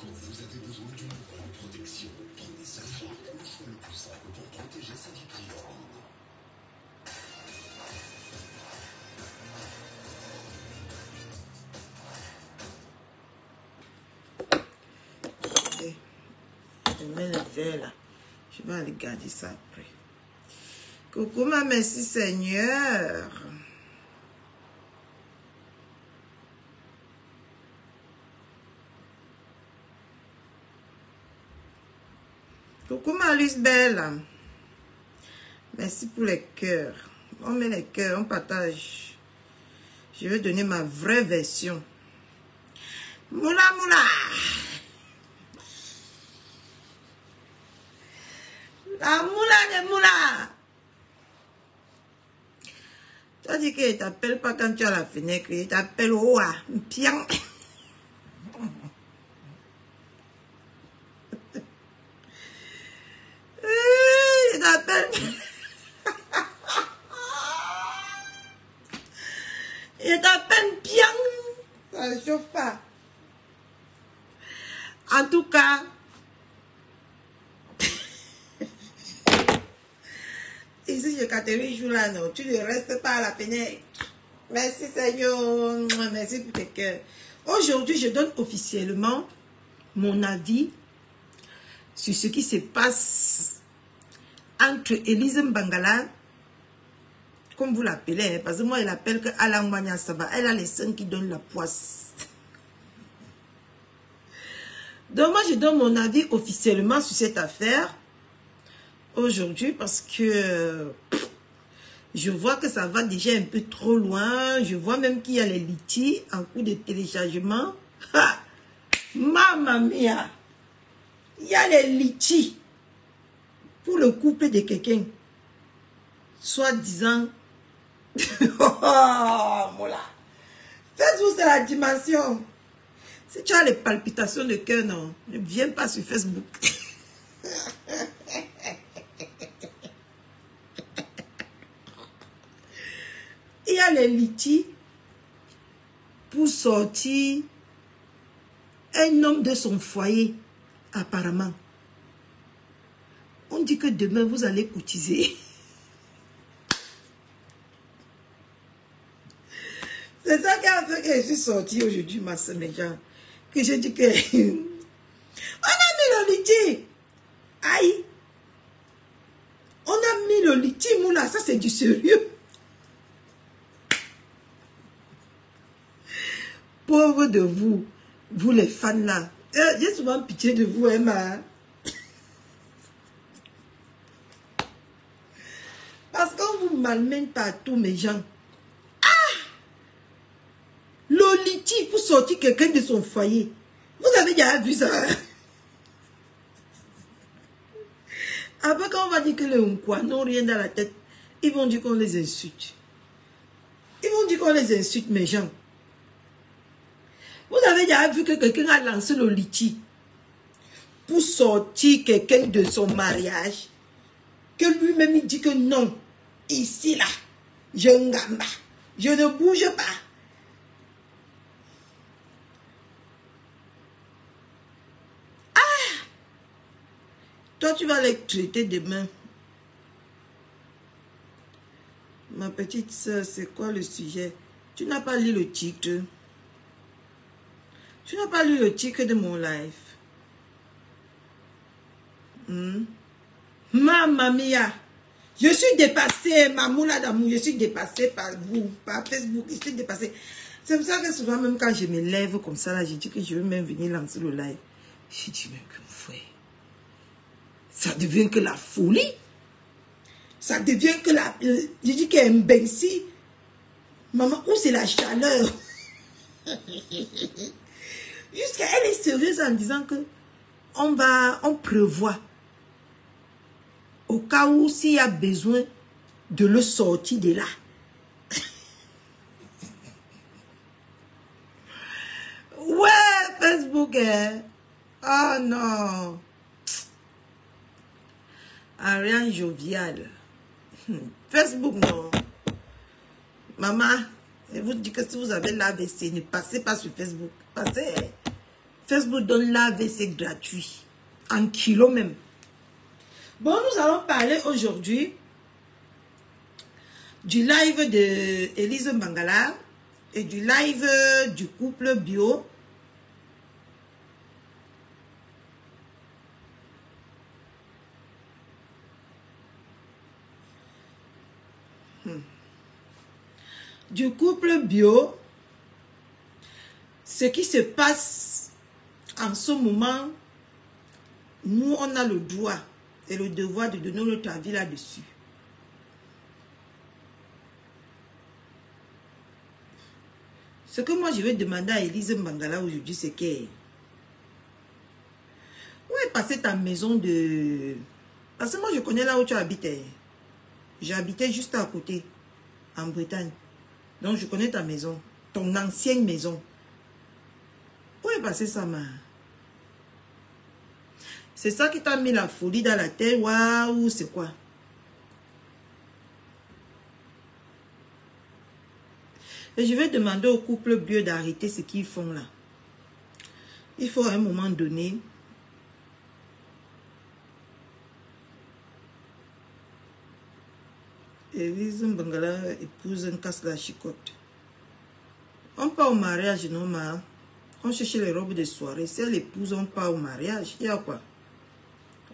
Quand vous avez besoin d'une grande protection, prenez Saphir, le choix le plus simple pour protéger sa vie privée en ligne. Je mets le verre là. Je vais aller garder ça après. Coucou ma merci Seigneur. Coucou ma Luce Belle. Merci pour les cœurs. On met les cœurs, on partage. Je vais donner ma vraie version. Moula moula. La moula de moula. Tu as dit qu'il ne t'appelle pas quand tu as la fenêtre. Il t'appelle Oua. Pian. Il t'appelle. Il t'appelle Pian. Ça ne chauffe pas. En tout cas. Ici, je catégorise là, non. Tu ne restes pas à la fenêtre. Merci Seigneur. Merci pour tes cœurs. Aujourd'hui, je donne officiellement mon avis sur ce qui se passe entre Élise Mbangala, comme vous l'appelez, hein, parce que moi, elle l'appelle que Alain Mania Saba. Elle a les seins qui donnent la poisse. Donc, moi, je donne mon avis officiellement sur cette affaire aujourd'hui parce que je vois que ça va déjà un peu trop loin. Je vois même qu'il y a les litiges en cours de téléchargement. Ha! Mamma mia! Il y a les litiges pour le couple de quelqu'un. Soi-disant. Oh, moula. Facebook, c'est la dimension. Si tu as les palpitations de cœur, non, ne viens pas sur Facebook. Il y a les litiges pour sortir un homme de son foyer, apparemment. On dit que demain, vous allez cotiser. C'est ça qui a fait que je suis sortie aujourd'hui, ma soeur, mes gens. Que j'ai dit que... On a mis le litige. Aïe. On a mis le litige, moula. Ça, c'est du sérieux. Pauvre de vous, vous les fans là. J'ai souvent pitié de vous, Emma. Parce qu'on vous malmène partout, mes gens. Ah! Le litige pour sortir quelqu'un de son foyer. Vous avez déjà vu ça? Après, quand on va dire que les Nkwa n'ont rien dans la tête, ils vont dire qu'on les insulte. Ils vont dire qu'on les insulte, mes gens. Vous avez déjà vu que quelqu'un a lancé le litige pour sortir quelqu'un de son mariage, que lui-même il dit que non, ici là, je ngamba, je ne bouge pas. Ah! Toi, tu vas les traiter demain. Ma petite soeur, c'est quoi le sujet? Tu n'as pas lu le titre. Tu n'as pas lu le titre de mon live. Mamma mia. Je suis dépassée, ma moula d'amour. Je suis dépassée par vous, par Facebook. Je suis dépassée. C'est pour ça que souvent, même quand je me lève comme ça, là, je dis que je veux même venir lancer le live. Je dis même que frère, ça devient que la folie. Ça devient que la... Je dis qu'il y a un Bensi. Maman, où c'est la chaleur? Jusqu'à elle est sérieuse en disant que on prévoit au cas où s'il y a besoin de le sortir de là. Ouais, Facebook, hein. Oh non. Ariane jovial. Facebook, non. Maman, je vous dis que si vous avez l'AVC, ne passez pas sur Facebook. Passez. Facebook donne l'AVC gratuit. En kilo même. Bon, nous allons parler aujourd'hui du live de Élise Mbangala et du live du couple bio. Du couple bio, ce qui se passe en ce moment, nous on a le droit et le devoir de donner notre avis là-dessus. Ce que moi je vais demander à Élise Mbangala aujourd'hui, c'est que où est passée ta maison de... Parce que moi je connais là où tu habitais. J'habitais juste à côté, en Bretagne. Donc je connais ta maison, ton ancienne maison. Où est passée ça, ma? C'est ça qui t'a mis la folie dans la tête, waouh, c'est quoi? Et je vais demander au couple bio d'arrêter ce qu'ils font là. Il faut à un moment donné... Élise Mbangala épouse un casse la chicotte. On part au mariage, non, ma? On cherche les robes de soirée. Si elle épouse, on part au mariage. Il y a quoi?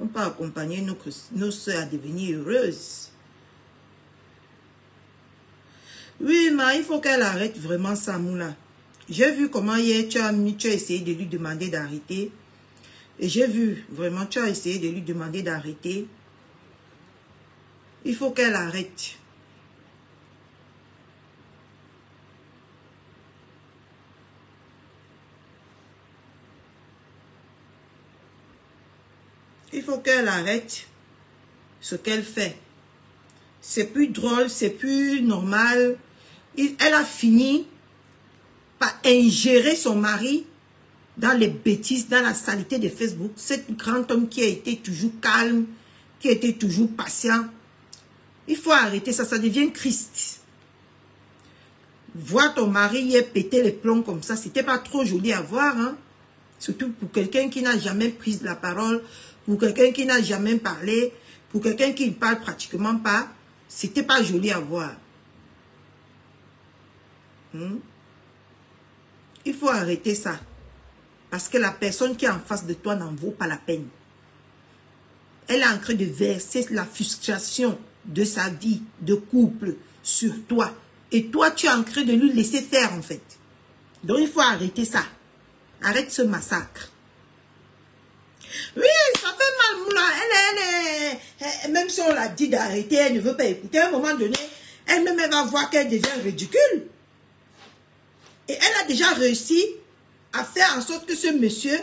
On peut accompagner nos soeurs à devenir heureuses. Oui, mais il faut qu'elle arrête vraiment ça, moula. J'ai vu comment hier tu as essayé de lui demander d'arrêter. Et j'ai vu vraiment, tu as essayé de lui demander d'arrêter. Il faut qu'elle arrête. Il faut qu'elle arrête ce qu'elle fait. C'est plus drôle, c'est plus normal. Elle a fini par ingérer son mari dans les bêtises, dans la saleté de Facebook. Cet grand homme qui a été toujours calme, qui a été toujours patient. Il faut arrêter ça, ça devient Christ. Voir ton mari y péter les plombs comme ça, c'était pas trop joli à voir, hein? Surtout pour quelqu'un qui n'a jamais pris la parole, pour quelqu'un qui n'a jamais parlé, pour quelqu'un qui ne parle pratiquement pas, c'était pas joli à voir. Il faut arrêter ça. Parce que la personne qui est en face de toi n'en vaut pas la peine. Elle est en train de verser la frustration de sa vie de couple sur toi. Et toi, tu es en train de lui laisser faire, en fait. Donc, il faut arrêter ça. Arrête ce massacre. Oui, ça fait mal, moula. Elle, même si on l'a dit d'arrêter, elle ne veut pas écouter. À un moment donné, elle-même, elle va voir qu'elle devient ridicule. Et elle a déjà réussi à faire en sorte que ce monsieur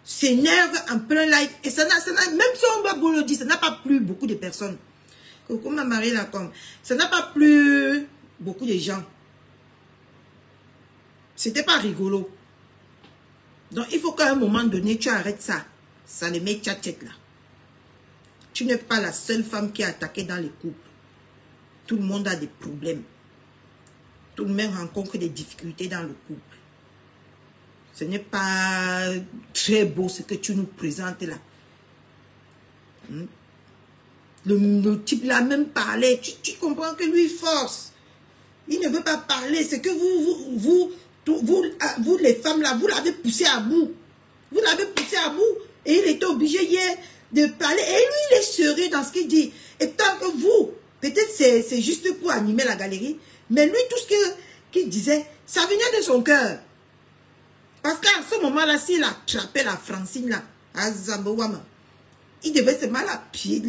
s'énerve en plein live. Et ça n'a, même si on va le dire, ça n'a pas plu beaucoup de personnes. Coucou ma Marie Lacombe. Ça n'a pas plu beaucoup de gens. C'était pas rigolo. Donc il faut qu'à un moment donné, tu arrêtes ça. Ça le met tchat-tchat là. Tu n'es pas la seule femme qui est attaquée dans les couples. Tout le monde a des problèmes. Tout le monde rencontre des difficultés dans le couple. Ce n'est pas très beau ce que tu nous présentes là. Le type l'a même parlé. Tu comprends que lui force. Il ne veut pas parler. C'est que vous les femmes là, vous l'avez poussé à bout. Vous l'avez poussé à bout. Et il était obligé hier de parler. Et lui, il est sérieux dans ce qu'il dit. Et tant que vous, peut-être c'est juste pour animer la galerie. Mais lui, tout ce qu'il disait, ça venait de son cœur. Parce qu'à ce moment-là, s'il attrapait la Francine là, à Zambouama, il devait se mal à pied,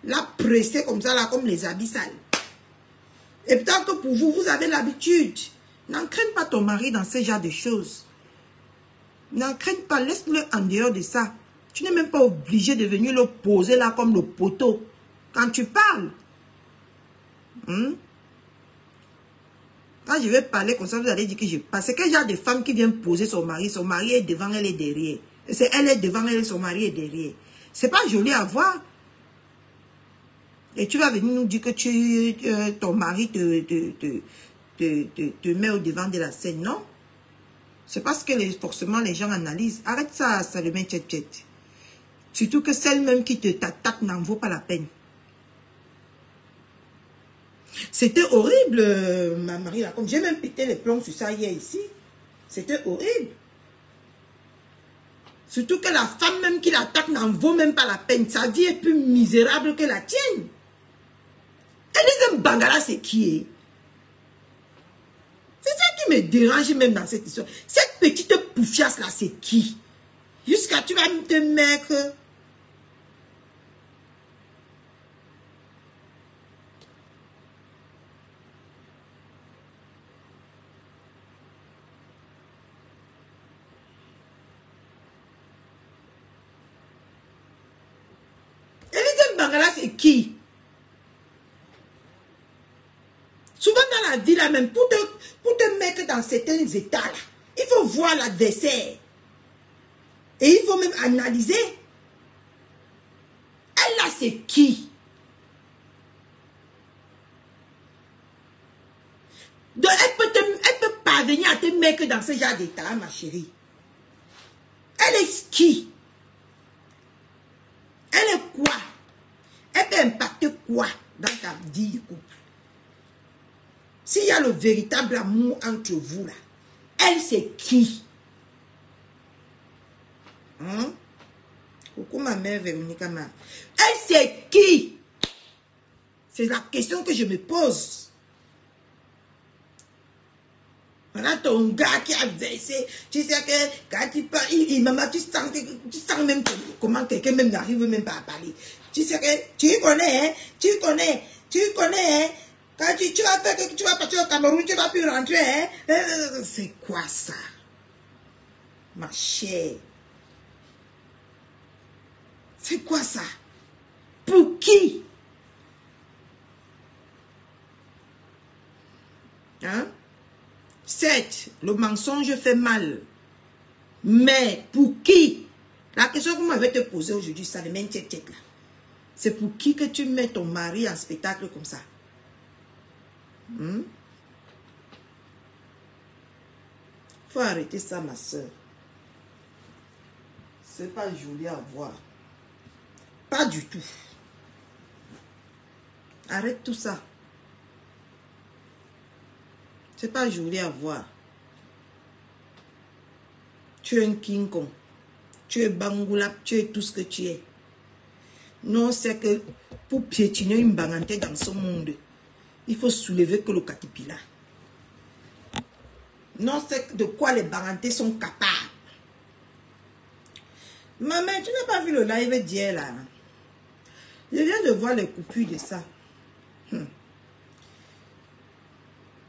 la presser comme ça, là, comme les habits sales. Et tant que pour vous, vous avez l'habitude, n'entraîne pas ton mari dans ce genre de choses. N'entraîne pas, laisse-le en dehors de ça. Tu n'es même pas obligé de venir le poser là comme le poteau. Quand tu parles, quand je vais parler comme ça, vous allez dire que je passe. C'est qu'il y a des femmes qui viennent poser son mari est devant, elle est derrière. Elle est devant, elle, son mari est derrière. C'est pas joli à voir. Et tu vas venir nous dire que ton mari te met au devant de la scène, non? C'est parce que forcément les gens analysent. Arrête ça, ça le met tchet. Surtout que celle même qui te t'attaque n'en vaut pas la peine. C'était horrible, ma Marie. Comme j'ai même pété les plombs sur ça hier ici. C'était horrible. Surtout que la femme même qui l'attaque n'en vaut même pas la peine. Sa vie est plus misérable que la tienne. Et les Bangala, c'est qui est? C'est ça qui me dérange même dans cette histoire. Cette petite poufiasse là, c'est qui? Jusqu'à tu vas te mettre... Elise Bangala, c'est qui? Souvent dans la vie là même, pour te mettre dans certains états là, il faut voir l'adversaire. Et il faut même analyser. Elle là, c'est qui? Donc elle peut parvenir à te mettre dans ce genre d'état, ma chérie. Elle est qui? Elle est quoi? Elle peut impacter quoi dans ta vie de couple? S'il y a le véritable amour entre vous là, elle c'est qui? Hein? Coucou ma mère Véronique Amar. Elle c'est qui? C'est la question que je me pose. Voilà ton gars qui a versé. Tu sais que quand tu parles, maman, tu sens même comment quelqu'un même n'arrive même pas à parler. Tu sais que tu connais, hein? Tu connais, hein? Quand tu vas faire que tu vas partir au Cameroun, tu vas plus rentrer, hein? C'est quoi ça? Ma chère. C'est quoi ça? Pour qui? Hein? Certes, le mensonge fait mal. Mais pour qui? La question que vous m'avez te posée aujourd'hui, ça le même tchèque là. C'est pour qui que tu mets ton mari en spectacle comme ça? Faut arrêter ça, ma soeur. C'est pas joli à voir. Pas du tout. Arrête tout ça. C'est pas joli à voir. Tu es un King Kong. Tu es Bangoulap. Tu es tout ce que tu es. Non, c'est que pour piétiner une banante dans ce monde, il faut soulever que le caterpillar. Non, c'est de quoi les barantés sont capables. Maman, tu n'as pas vu le live d'hier là? Je viens de voir les coupures de ça.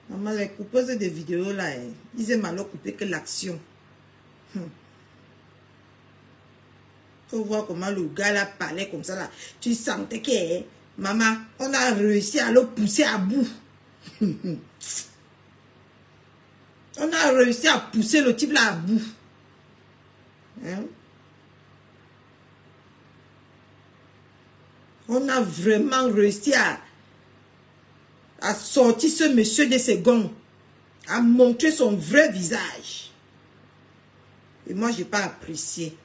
Maman, les coupeuses de vidéos là, ils aiment alors couper que l'action. Faut voir comment le gars là parlait comme ça là. Tu sentais que, maman, on a réussi à le pousser à bout. On a réussi à pousser le type là à bout. Hein? On a vraiment réussi à sortir ce monsieur de ses gonds, à montrer son vrai visage. Et moi, je n'ai pas apprécié.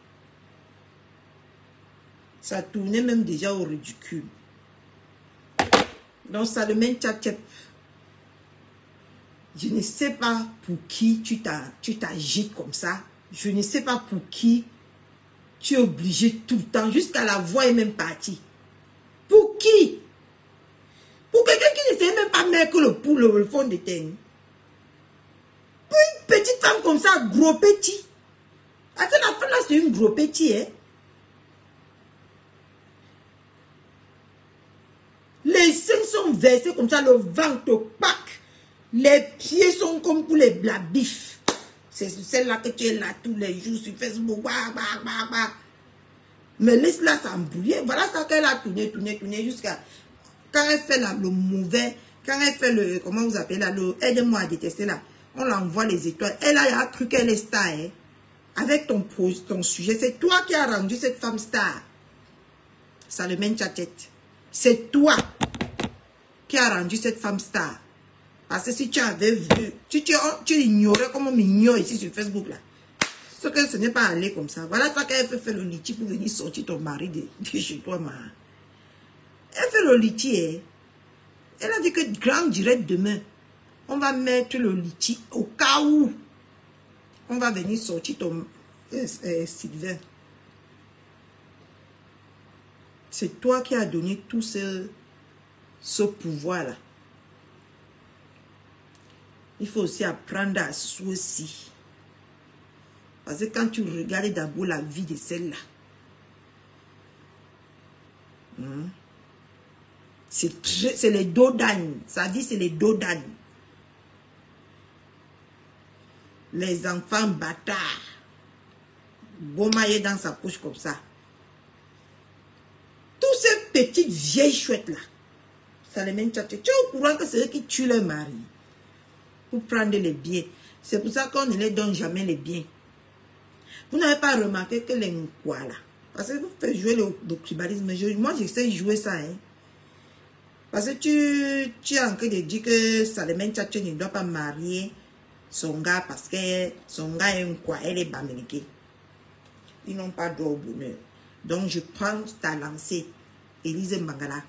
Ça tournait même déjà au ridicule. Donc, ça le mène tchap-tchap. Je ne sais pas pour qui tu t'agites comme ça. Je ne sais pas pour qui tu es obligé tout le temps. Jusqu'à la voix est même partie. Pour qui? Pour quelqu'un qui ne sait même pas mettre le pouls, le fond de terre. Pour une petite femme comme ça, gros petit. Parce que la femme là, c'est une gros petit, hein. Les seins sont versés comme ça, le ventre pack. Les pieds sont comme pour les blabifs. C'est celle-là que tu es là tous les jours sur Facebook. Mais laisse-la s'embrouiller. Voilà ça qu'elle a tourné jusqu'à... Quand elle fait là, le mauvais, quand elle fait le... Comment vous appelez là? Le aide-moi à détester là. On l'envoie les étoiles. Elle a cru qu'elle est star. Hein? Avec ton sujet. C'est toi qui as rendu cette femme star. Ça le mène ta tête. C'est toi qui as rendu cette femme star. Parce que si tu avais vu, tu ignorais comment on m'ignore ici sur Facebook là. Ce que ce n'est pas allé comme ça. Voilà ça qu'elle fait faire le liti pour venir sortir ton mari de chez toi, ma. Elle fait le liti, hein. Elle a dit que grand direct demain, on va mettre le liti au cas où on va venir sortir ton Sylvain. C'est toi qui as donné tout ce pouvoir-là. Il faut aussi apprendre à soucier. Parce que quand tu regardes d'abord la vie de celle-là, c'est les dos d'âne. Ça dit c'est les dos d'âne. Les enfants bâtards. Gomaillés dans sa poche comme ça. Tous ces petites vieilles chouettes-là, ça les mène tchatcher. Tu es au courant que c'est eux qui tuent leur mari pour prendre les biens. C'est pour ça qu'on ne les donne jamais les biens. Vous n'avez pas remarqué que les Nkwa là, parce que vous faites jouer le tribalisme. Moi, j'essaie de jouer ça. Hein. Parce que tu es en train de dire que Salemène Tchatche ne doit pas marier son gars parce que son gars est Nkwa, elle est Bamileke. Ils n'ont pas droit au bonheur. Donc, je prends ta lancée, Élise Mbangala.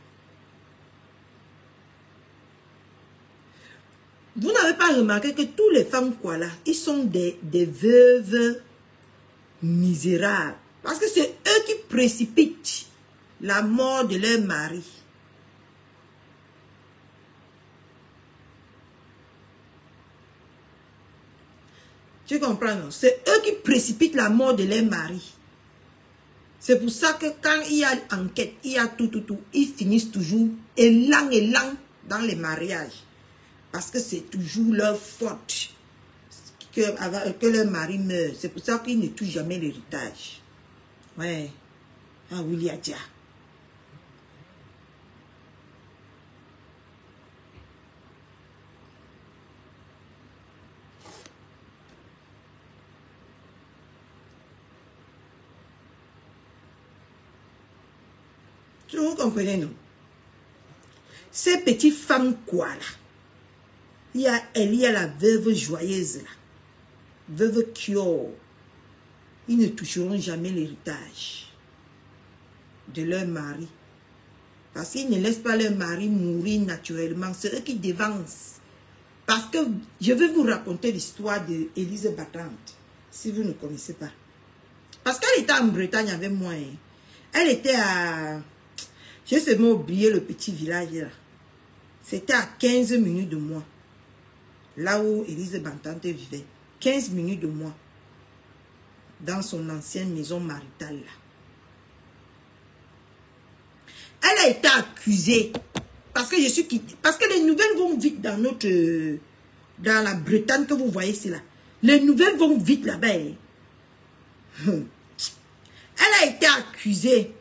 Vous n'avez pas remarqué que tous les femmes quoi là, ils sont des veuves misérables. Parce que c'est eux qui précipitent la mort de leur mari. Tu comprends, non? C'est eux qui précipitent la mort de leur mari. C'est pour ça que quand il y a enquête, il y a tout, ils finissent toujours élan dans les mariages. Parce que c'est toujours leur faute que leur mari meurt. C'est pour ça qu'ils ne touchent jamais l'héritage. Ouais. Ah, William Dia. Vous comprenez, non? Ces petites femmes quoi là? Il y a la veuve joyeuse là. Veuve Kyo. Ils ne toucheront jamais l'héritage de leur mari. Parce qu'ils ne laissent pas leur mari mourir naturellement. C'est eux qui dévancent. Parce que je vais vous raconter l'histoire d'Élise Battante. Si vous ne connaissez pas. Parce qu'elle était en Bretagne avec moi. Hein. Elle était à... J'ai seulement oublié le petit village là. C'était à 15 minutes de moi. Là où Élise Battante vivait. 15 minutes de moi. Dans son ancienne maison maritale là. Elle a été accusée. Parce que je suis quittée. Parce que les nouvelles vont vite dans notre... Dans la Bretagne que vous voyez ici là. Les nouvelles vont vite là-bas. Hein. Elle a été accusée.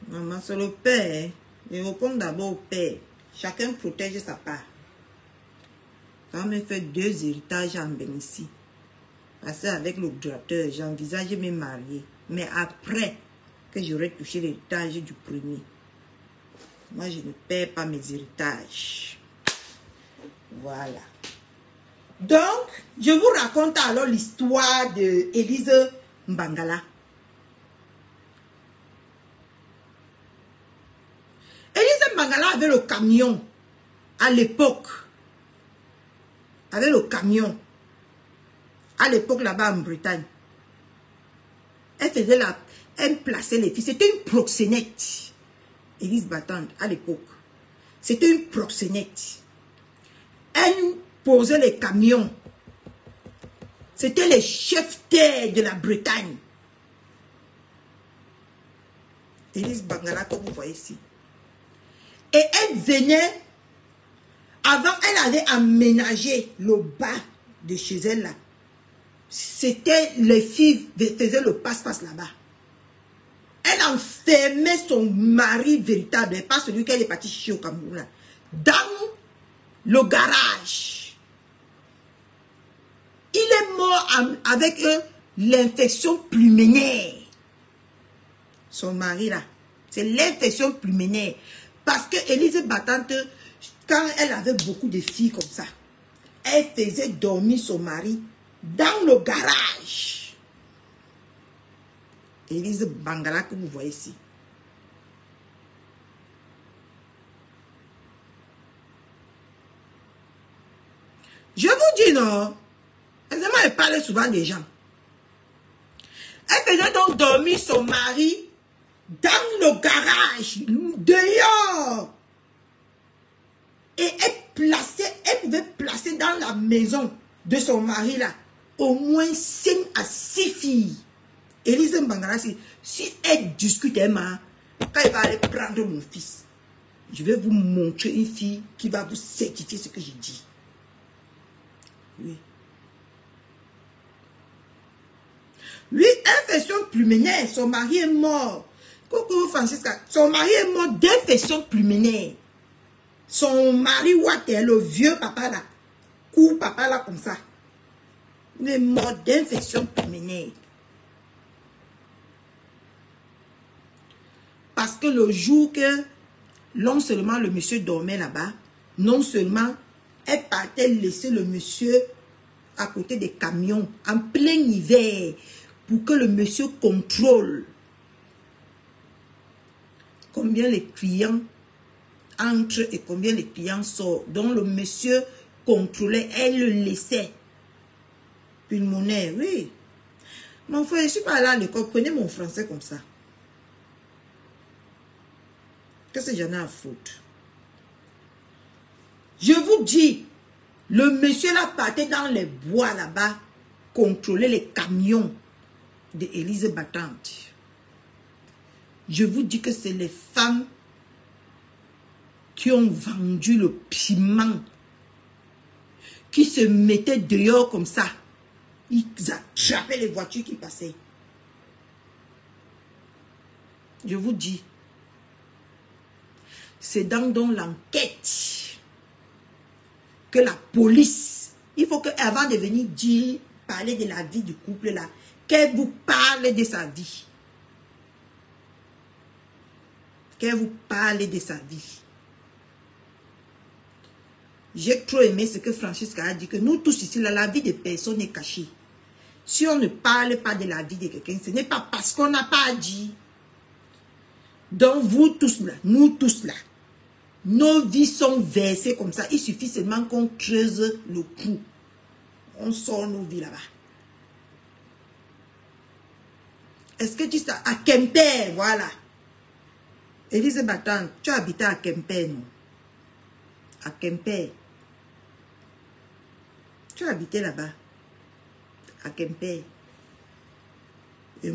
Maman, c'est le père. Je réponds d'abord au père. Chacun protège sa part. Quand même fait 2 héritages en Bénissi. Parce qu'avec le docteur, j'envisage de me marier. Mais après que j'aurai touché l'héritage du premier. Moi, je ne perds pas mes héritages. Voilà. Donc, je vous raconte alors l'histoire de Élise Mbangala. Élise Mbangala avait le camion à l'époque. Avec le camion. À l'époque là-bas en Bretagne. Elle faisait la... Elle plaçait les filles. C'était une proxénète. Élise Battante à l'époque. C'était une proxénète. Elle posait les camions. C'était les chefs terre de la Bretagne. Élise Mbangala, comme vous voyez ici. Et elle venait, avant elle avait aménagé le bas de chez elle là. C'était les filles faisaient le passe-passe là-bas. Elle enfermait son mari véritable, pas celui qu'elle est partie chercher au Cameroun là, dans le garage. avec l'infection pulmonaire. Son mari là, c'est l'infection pulmonaire. Parce que Élise Battante, quand elle avait beaucoup de filles comme ça, elle faisait dormir son mari dans le garage. Élise Bangala que vous voyez ici. Je vous dis non. Elle parlait souvent des gens. Elle faisait donc dormir son mari dans le garage, dehors. Et elle pouvait placer dans la maison de son mari là, au moins 5 à 6 filles. Élise Mbangala, si elle discute, quand elle va aller prendre mon fils, je vais vous montrer une fille qui va vous certifier ce que j'ai dit. Oui. Lui, infection pulmonaire, son mari est mort. Coucou Francisca, son mari est mort d'infection pulmonaire. Son mari, Water, le vieux papa là, court papa là comme ça. Il est mort d'infection pulmonaire. Parce que le jour que non seulement le monsieur dormait là-bas, non seulement elle partait laisser le monsieur à côté des camions en plein hiver pour que le monsieur contrôle combien les clients entrent et combien les clients sortent. Donc le monsieur contrôlait, elle le laissait. Pulmonaire, oui. Mon frère, je ne suis pas allé à l'école, prenez mon français comme ça. Qu'est-ce que j'en ai à foutre? Je vous dis, le monsieur là partait dans les bois là-bas, contrôler les camions de Élise Battante. Je vous dis que c'est les femmes qui ont vendu le piment, qui se mettaient dehors comme ça. Ils attrapaient les voitures qui passaient. Je vous dis, c'est dans l'enquête que la police, il faut qu'avant de venir dire, parler de la vie du couple là, qu'elle vous parle de sa vie. Qu'elle vous parle de sa vie. J'ai trop aimé ce que Francisca a dit, que nous tous ici, là, la vie de personne est cachée. Si on ne parle pas de la vie de quelqu'un, ce n'est pas parce qu'on n'a pas dit. Donc vous tous là, nous tous là, nos vies sont versées comme ça. Il suffit seulement qu'on creuse le trou. On sort nos vies là-bas. Est-ce que tu sais, à Quimper, voilà. Élise Battante, tu habitais à Quimper, non? À Quimper. Tu habitais là-bas. À Quimper. Et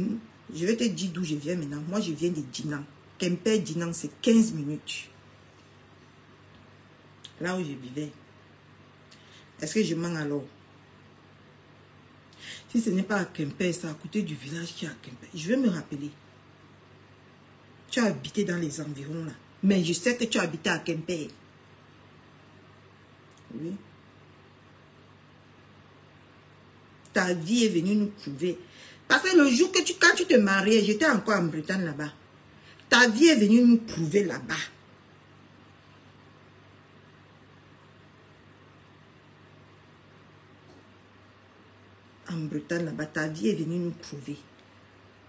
je vais te dire d'où je viens maintenant. Moi, je viens de Dinan. Quimper, Dinan, c'est 15 minutes. Là où je vivais. Est-ce que je mens alors? Si ce n'est pas à Quimper, c'est à côté du village qui est à Quimper. Je vais me rappeler. Tu as habité dans les environs là. Mais je sais que tu habitais à Quimper. Oui. Ta vie est venue nous prouver. Parce que le jour que quand tu te mariais, j'étais encore en Bretagne là-bas. Ta vie est venue nous prouver là-bas. En Bretagne là-bas, ta vie est venue nous prouver.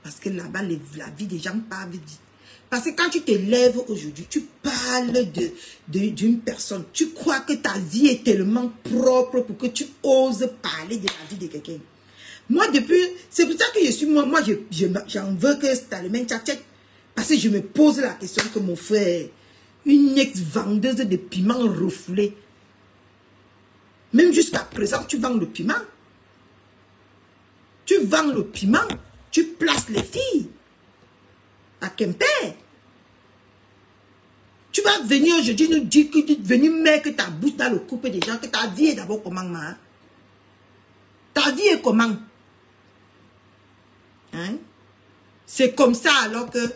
Parce que là-bas, la vie des gens parle vite. Parce que quand tu te lèves aujourd'hui, tu parles d'une personne. Tu crois que ta vie est tellement propre pour que tu oses parler de la vie de quelqu'un. Moi, depuis, c'est pour ça que je suis, moi j'en veux que c'est le même tchatchet. Parce que je me pose la question que mon frère, une ex-vendeuse de piments refoulés. Même jusqu'à présent, tu vends le piment. Tu vends le piment. Tu places les filles. À Quimper. Tu vas venir aujourd'hui nous dire que tu es venu mettre ta bouche dans le couple des gens, que ta vie est d'abord comment, hein? Ta vie est comment? Hein? C'est comme ça alors que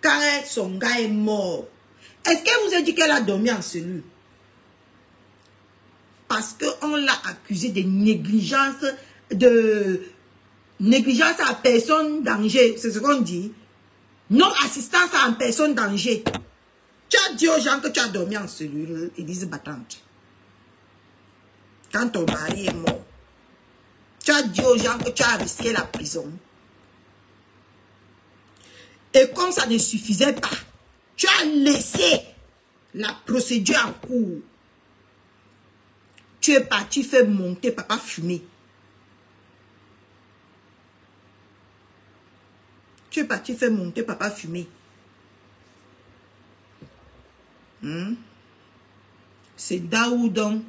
quand son gars est mort, est-ce qu'elle vous a dit qu'elle a dormi en cellule? Parce qu'on l'a accusé de négligence de négligence à personne danger, c'est ce qu'on dit. Non-assistance à personne danger. Tu as dit aux gens que tu as dormi en cellule, ils disent battante. Quand ton mari est mort, tu as dit aux gens que tu as risqué la prison. Et comme ça ne suffisait pas, tu as laissé la procédure en cours. Tu es parti faire monter papa fumer. Tu es parti faire monter papa fumer. C'est Daoudon.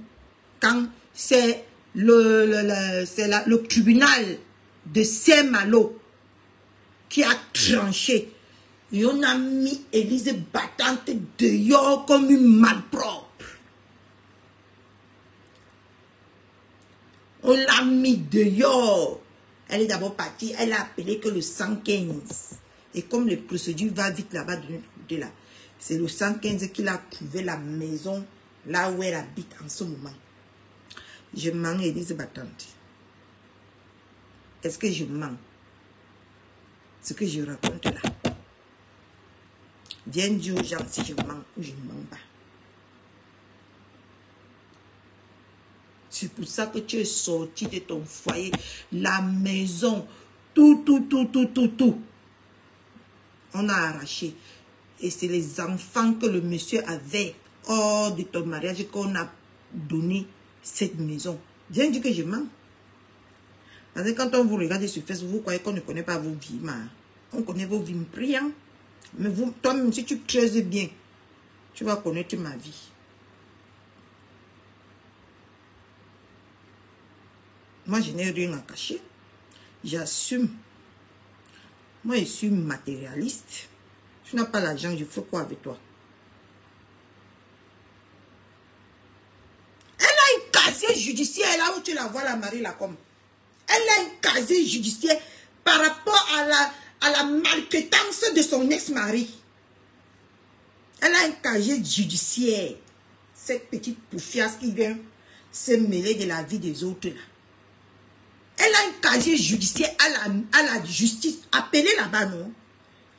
Quand c'est le tribunal de Saint-Malo qui a tranché. Et on a mis Élise battante dehors comme une malpropre. On l'a mis dehors. Elle est d'abord partie, elle a appelé que le 115. Et comme les procédures vont vite là-bas de notre côté là, c'est le 115 qui a trouvé la maison là où elle habite en ce moment. Je mens, Élise battante. Est-ce que je mens? Ce que je raconte là. Viens dire aux gens si je mens ou je ne mens pas. C'est pour ça que tu es sorti de ton foyer, la maison, tout. On a arraché. Et c'est les enfants que le monsieur avait hors de ton mariage qu'on a donné cette maison. Viens dire que je mens. Parce que quand on vous regarde sur Facebook, vous croyez qu'on ne connaît pas vos vies. On connaît vos vies brillantes. Mais vous, toi-même, si tu creuses bien, tu vas connaître ma vie. Moi, je n'ai rien à cacher. J'assume. Moi, je suis matérialiste. Tu n'as pas l'argent, je fais quoi avec toi? Elle a une casier judiciaire là où tu la vois, la Marie Lacombe. Elle a une casier judiciaire par rapport à la maltraitance de son ex-mari. Elle a un casier judiciaire. Cette petite poufiasse qui vient se mêler de la vie des autres là. Elle a un casier judiciaire à la justice. Appelez là-bas, non?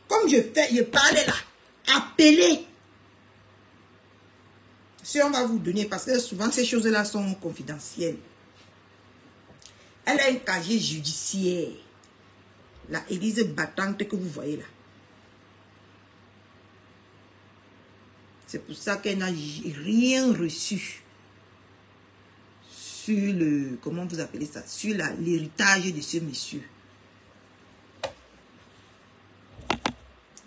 Comme je parlais là. Appelez. Si on va vous donner, parce que souvent ces choses-là sont confidentielles. Elle a un casier judiciaire. La Élise battante que vous voyez là. C'est pour ça qu'elle n'a rien reçu sur le, comment vous appelez ça, sur l'héritage de ce monsieur.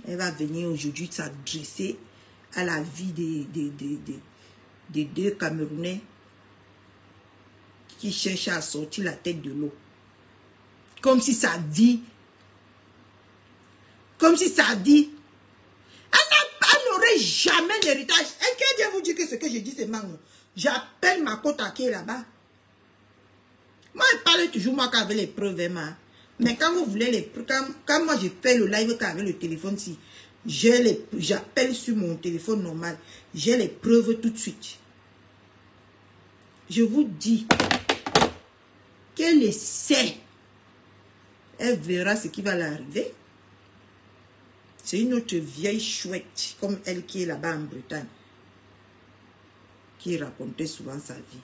Elle va venir aujourd'hui s'adresser à la vie des deux Camerounais qui cherchent à sortir la tête de l'eau. Comme si sa vie, elle n'aurait jamais d'héritage. Et que Dieu vous dit que ce que je dis c'est mango. J'appelle ma côte à qui est là-bas. Moi, je parle toujours moi qu'avec les preuves, hein. Mais quand vous voulez les preuves, quand moi je fais le live avec le téléphone, si j'appelle sur mon téléphone normal, j'ai les preuves tout de suite. Je vous dis qu'elle essaie, elle verra ce qui va l'arriver. C'est une autre vieille chouette comme elle qui est là-bas en Bretagne, qui racontait souvent sa vie.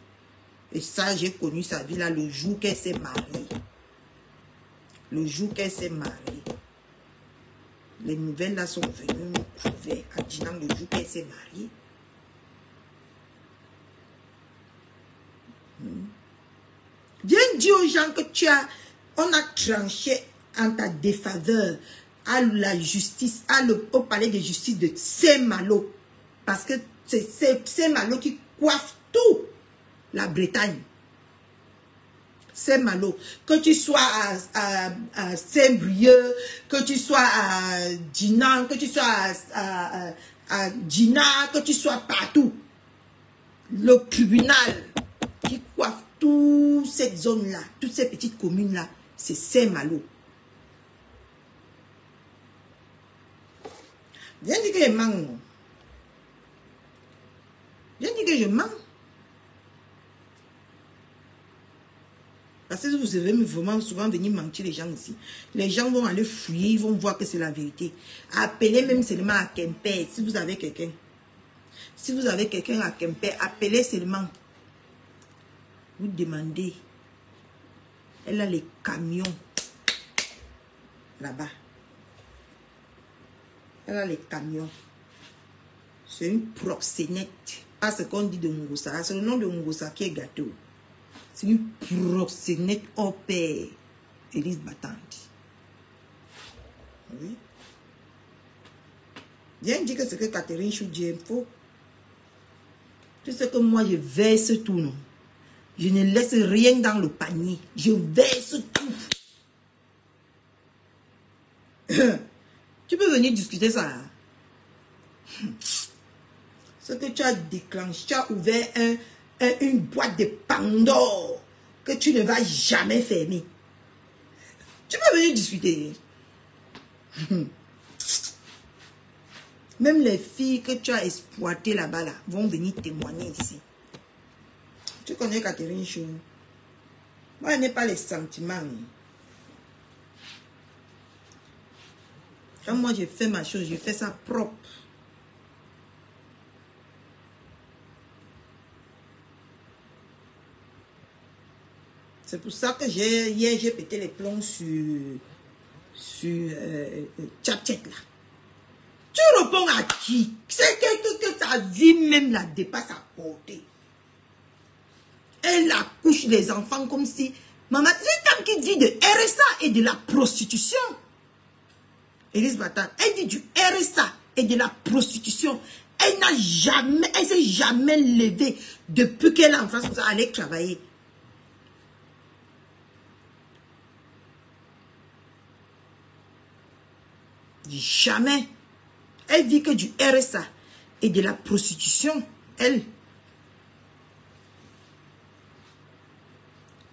Et ça, j'ai connu sa vie là le jour qu'elle s'est mariée. Le jour qu'elle s'est mariée. Les nouvelles là sont venues nous prouver à Dinan le jour qu'elle s'est mariée. Viens dire aux gens que on a tranché en ta défaveur à la justice, au palais de justice de Saint-Malo. Parce que c'est Saint-Malo qui coiffe tout la Bretagne. Saint-Malo. Que tu sois à Saint-Brieuc, que tu sois à Dinan, que tu sois à Dina, que tu sois partout. Le tribunal qui coiffe toute cette zone-là, toutes ces petites communes-là, c'est Saint-Malo. Viens dire que je mens. Viens dire que je mens. Parce que vous avez vraiment souvent venir mentir les gens ici. Les gens vont aller fouiller, ils vont voir que c'est la vérité. Appelez même seulement à Quimper, si vous avez quelqu'un. Si vous avez quelqu'un à Quimper, appelez seulement. Vous demandez. Elle a les camions. Là-bas. Elle a les camions. C'est une proxénète. Pas ce qu'on dit de Mungosa. C'est le nom de Mungosa qui est gâteau. C'est une proxénète au père. Élise Battante. Oui. Viens dire que ce que Catherine Chou dit est faux. Tu sais que moi je verse tout, non? Je ne laisse rien dans le panier. Je verse tout. Tu peux venir discuter ça. Ce que tu as déclenché, tu as ouvert une boîte de Pandore que tu ne vas jamais fermer. Tu peux venir discuter. Même les filles que tu as exploitées là-bas là, vont venir témoigner ici. Tu connais Catherine Chou. Moi, elle n'est pas les sentiments. Quand moi, je fais ma chose, je fais ça propre. C'est pour ça que hier, j'ai pété les plombs sur Tchatchet là. Tu réponds à qui? C'est quelqu'un que sa vie même la dépasse à portée. Elle accouche les enfants comme si... Maman, c'est une femme qui dit de RSA et de la prostitution. Élise Battante, elle dit du RSA et de la prostitution. Elle n'a jamais, elle s'est jamais levée depuis qu'elle est en France pour aller travailler. Jamais. Elle dit que du RSA et de la prostitution, elle.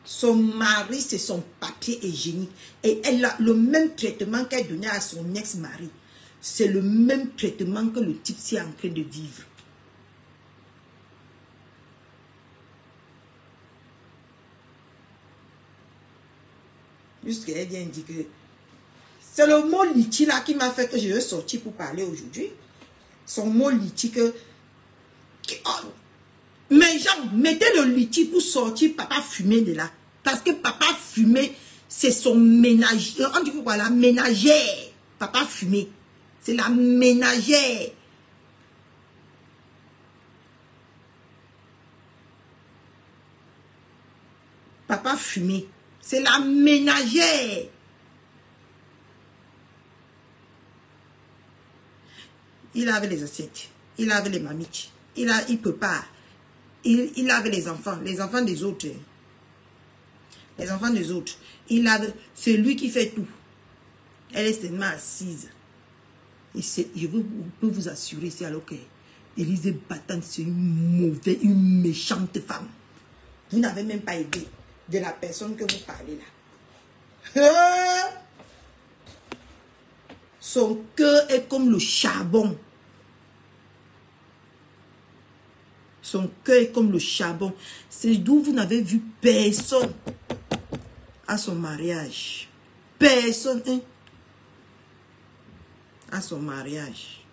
Son mari, c'est son papier hygiénique. Et elle a le même traitement qu'elle donnait à son ex-mari. C'est le même traitement que le type est en train de vivre. Juste qu'elle vient dire que c'est le mot litchi là qui m'a fait que je vais sortir pour parler aujourd'hui. Son mot litchi que... Oh, mais gens, mettez le litchi pour sortir papa fumé de là. Parce que papa fumé, c'est son ménager. On dit quoi la ménagère. Papa fumé. C'est la ménagère. Papa fumé. C'est la ménagère. Il lave les assiettes. Il lave les mamiches. Il prépare. Il lave les enfants des autres. Les enfants des autres. Il lave. C'est lui qui fait tout. Elle est seulement assise. Et je peux vous assurer, c'est alors que Élise Battante, c'est une méchante femme. Vous n'avez même pas idée de la personne que vous parlez là. Son cœur est comme le charbon. Son cœur est comme le charbon. C'est d'où vous n'avez vu personne à son mariage. Personne, hein, à son mariage.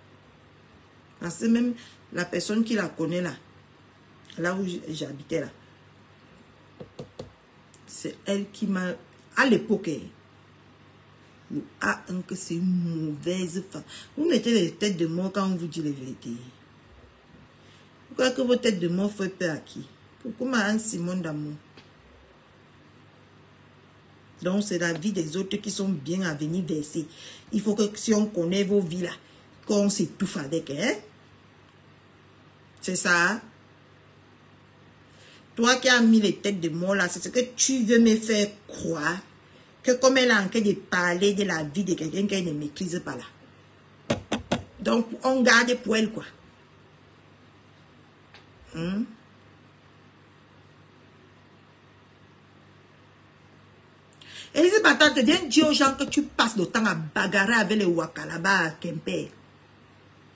Parce que même la personne qui la connaît là, là où j'habitais là, c'est elle qui m'a, à l'époque, que c'est une mauvaise femme. Vous mettez les têtes de mort quand on vous dit les vérités. Pourquoi que vos têtes de mort font peur à qui? Pourquoi un Simon d'amour? Donc c'est la vie des autres qui sont bien à venir verser. Il faut que si on connaît vos vies là, qu'on s'étouffe avec, hein? C'est ça. Toi qui as mis les têtes de mort là, c'est ce que tu veux me faire croire que comme elle a en train de parler de la vie de quelqu'un qu'elle ne maîtrise pas là. Donc on garde pour elle quoi. Élise Battante, viens dire aux gens que tu passes le temps à bagarrer avec les Waka là-bas à Quimper.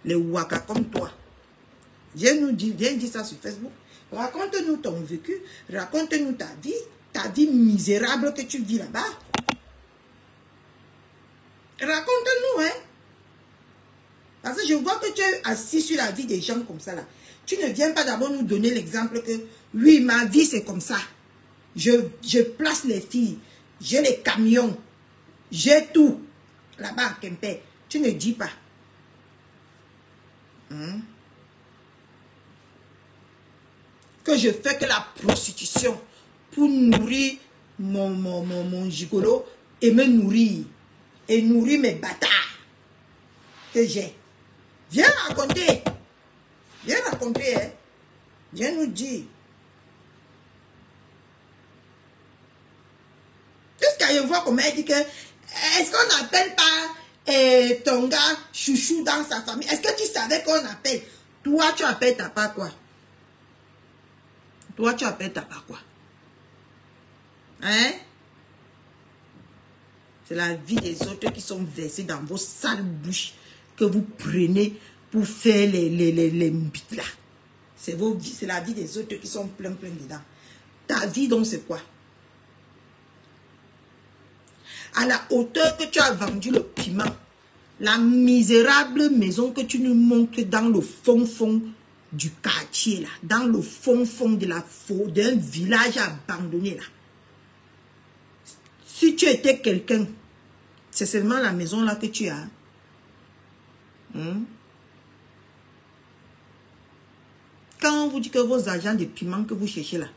Les Waka comme toi. Viens dire ça sur Facebook. Raconte-nous ton vécu, raconte-nous ta vie, ta vie misérable que tu vis là-bas. Raconte-nous, hein. Parce que je vois que tu es assis sur la vie des gens comme ça, là. Tu ne viens pas d'abord nous donner l'exemple que, oui, ma vie, c'est comme ça. Je place les filles, j'ai les camions, j'ai tout. Là-bas à Kempe, tu ne dis pas. Que je fais que la prostitution pour nourrir mon gigolo et me nourrir. Et nourrir mes bâtards que j'ai. Viens raconter. Viens raconter, hein. Viens nous dire. Jusqu'à je vois comment elle dit que est-ce qu'on n'appelle pas ton gars chouchou dans sa famille? Est-ce que tu savais qu'on appelle? Toi, tu appelles ta part quoi? Toi, tu appelles ta part quoi? Hein? C'est la vie des autres qui sont versés dans vos sales bouches que vous prenez pour faire les mbites là. C'est la vie des autres qui sont plein dedans. Ta vie donc c'est quoi? À la hauteur que tu as vendu le piment, la misérable maison que tu nous montres dans le fond du quartier là, dans le fond d'un village abandonné là. Si tu étais quelqu'un, c'est seulement la maison là que tu as. Quand on vous dit que vos agents de piment que vous cherchez là,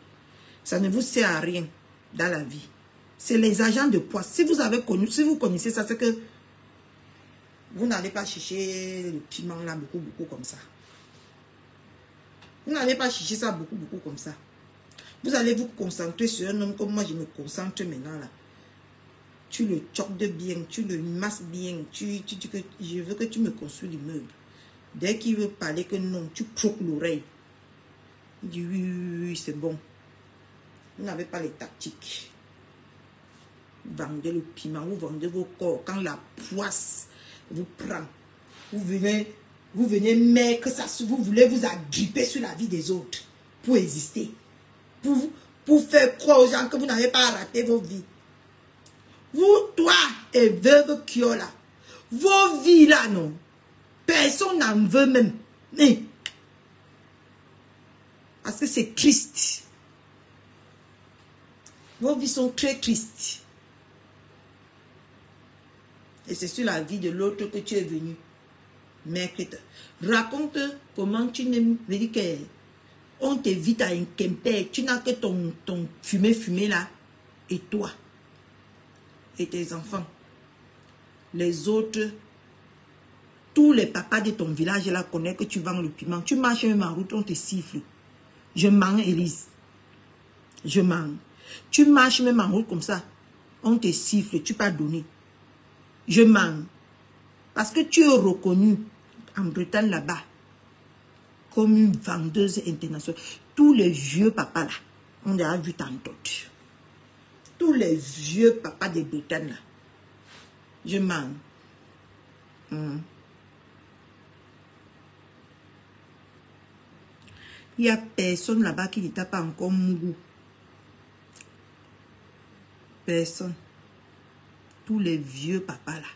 ça ne vous sert à rien dans la vie. C'est les agents de poids. Si vous avez connu, si vous connaissez ça, c'est que vous n'allez pas chercher le piment là beaucoup comme ça. Vous n'allez pas chercher ça beaucoup comme ça. Vous allez vous concentrer sur un homme comme moi je me concentre maintenant là. Tu le choques bien, tu le masses bien, tu dis que je veux que tu me construis l'immeuble. Dès qu'il veut parler que non, tu croques l'oreille. Il dit oui, c'est bon. Vous n'avez pas les tactiques. Vous vendez le piment, vous vendez vos corps. Quand la poisse vous prend, vous venez mettre ça, vous voulez vous agripper sur la vie des autres pour exister. Pour faire croire aux gens que vous n'avez pas raté vos vies. Vous, toi et veuve Kiola, vos vies là, non. Personne n'en veut même. Mais, parce que c'est triste. Vos vies sont très tristes. Et c'est sur la vie de l'autre que tu es venu. Mercredi. Raconte comment tu n'aimes. On t'évite à un Kemper. Tu n'as que ton fumé là. Et toi. Et tes enfants. Les autres. Tous les papas de ton village là connaissent que tu vends le piment. Tu marches même en route, on te siffle. Je mens, Élise. Je mens. Tu marches même en route comme ça. On te siffle, tu pas donné. Je mens. Parce que tu es reconnue en Bretagne là-bas comme une vendeuse internationale. Tous les vieux papas là, on les a vu tantôt. Tous les vieux papas de Bretagne là. Je mens. Il n'y a personne là-bas qui ne t'a pas encore Mougou. Personne. Tous les vieux papas là.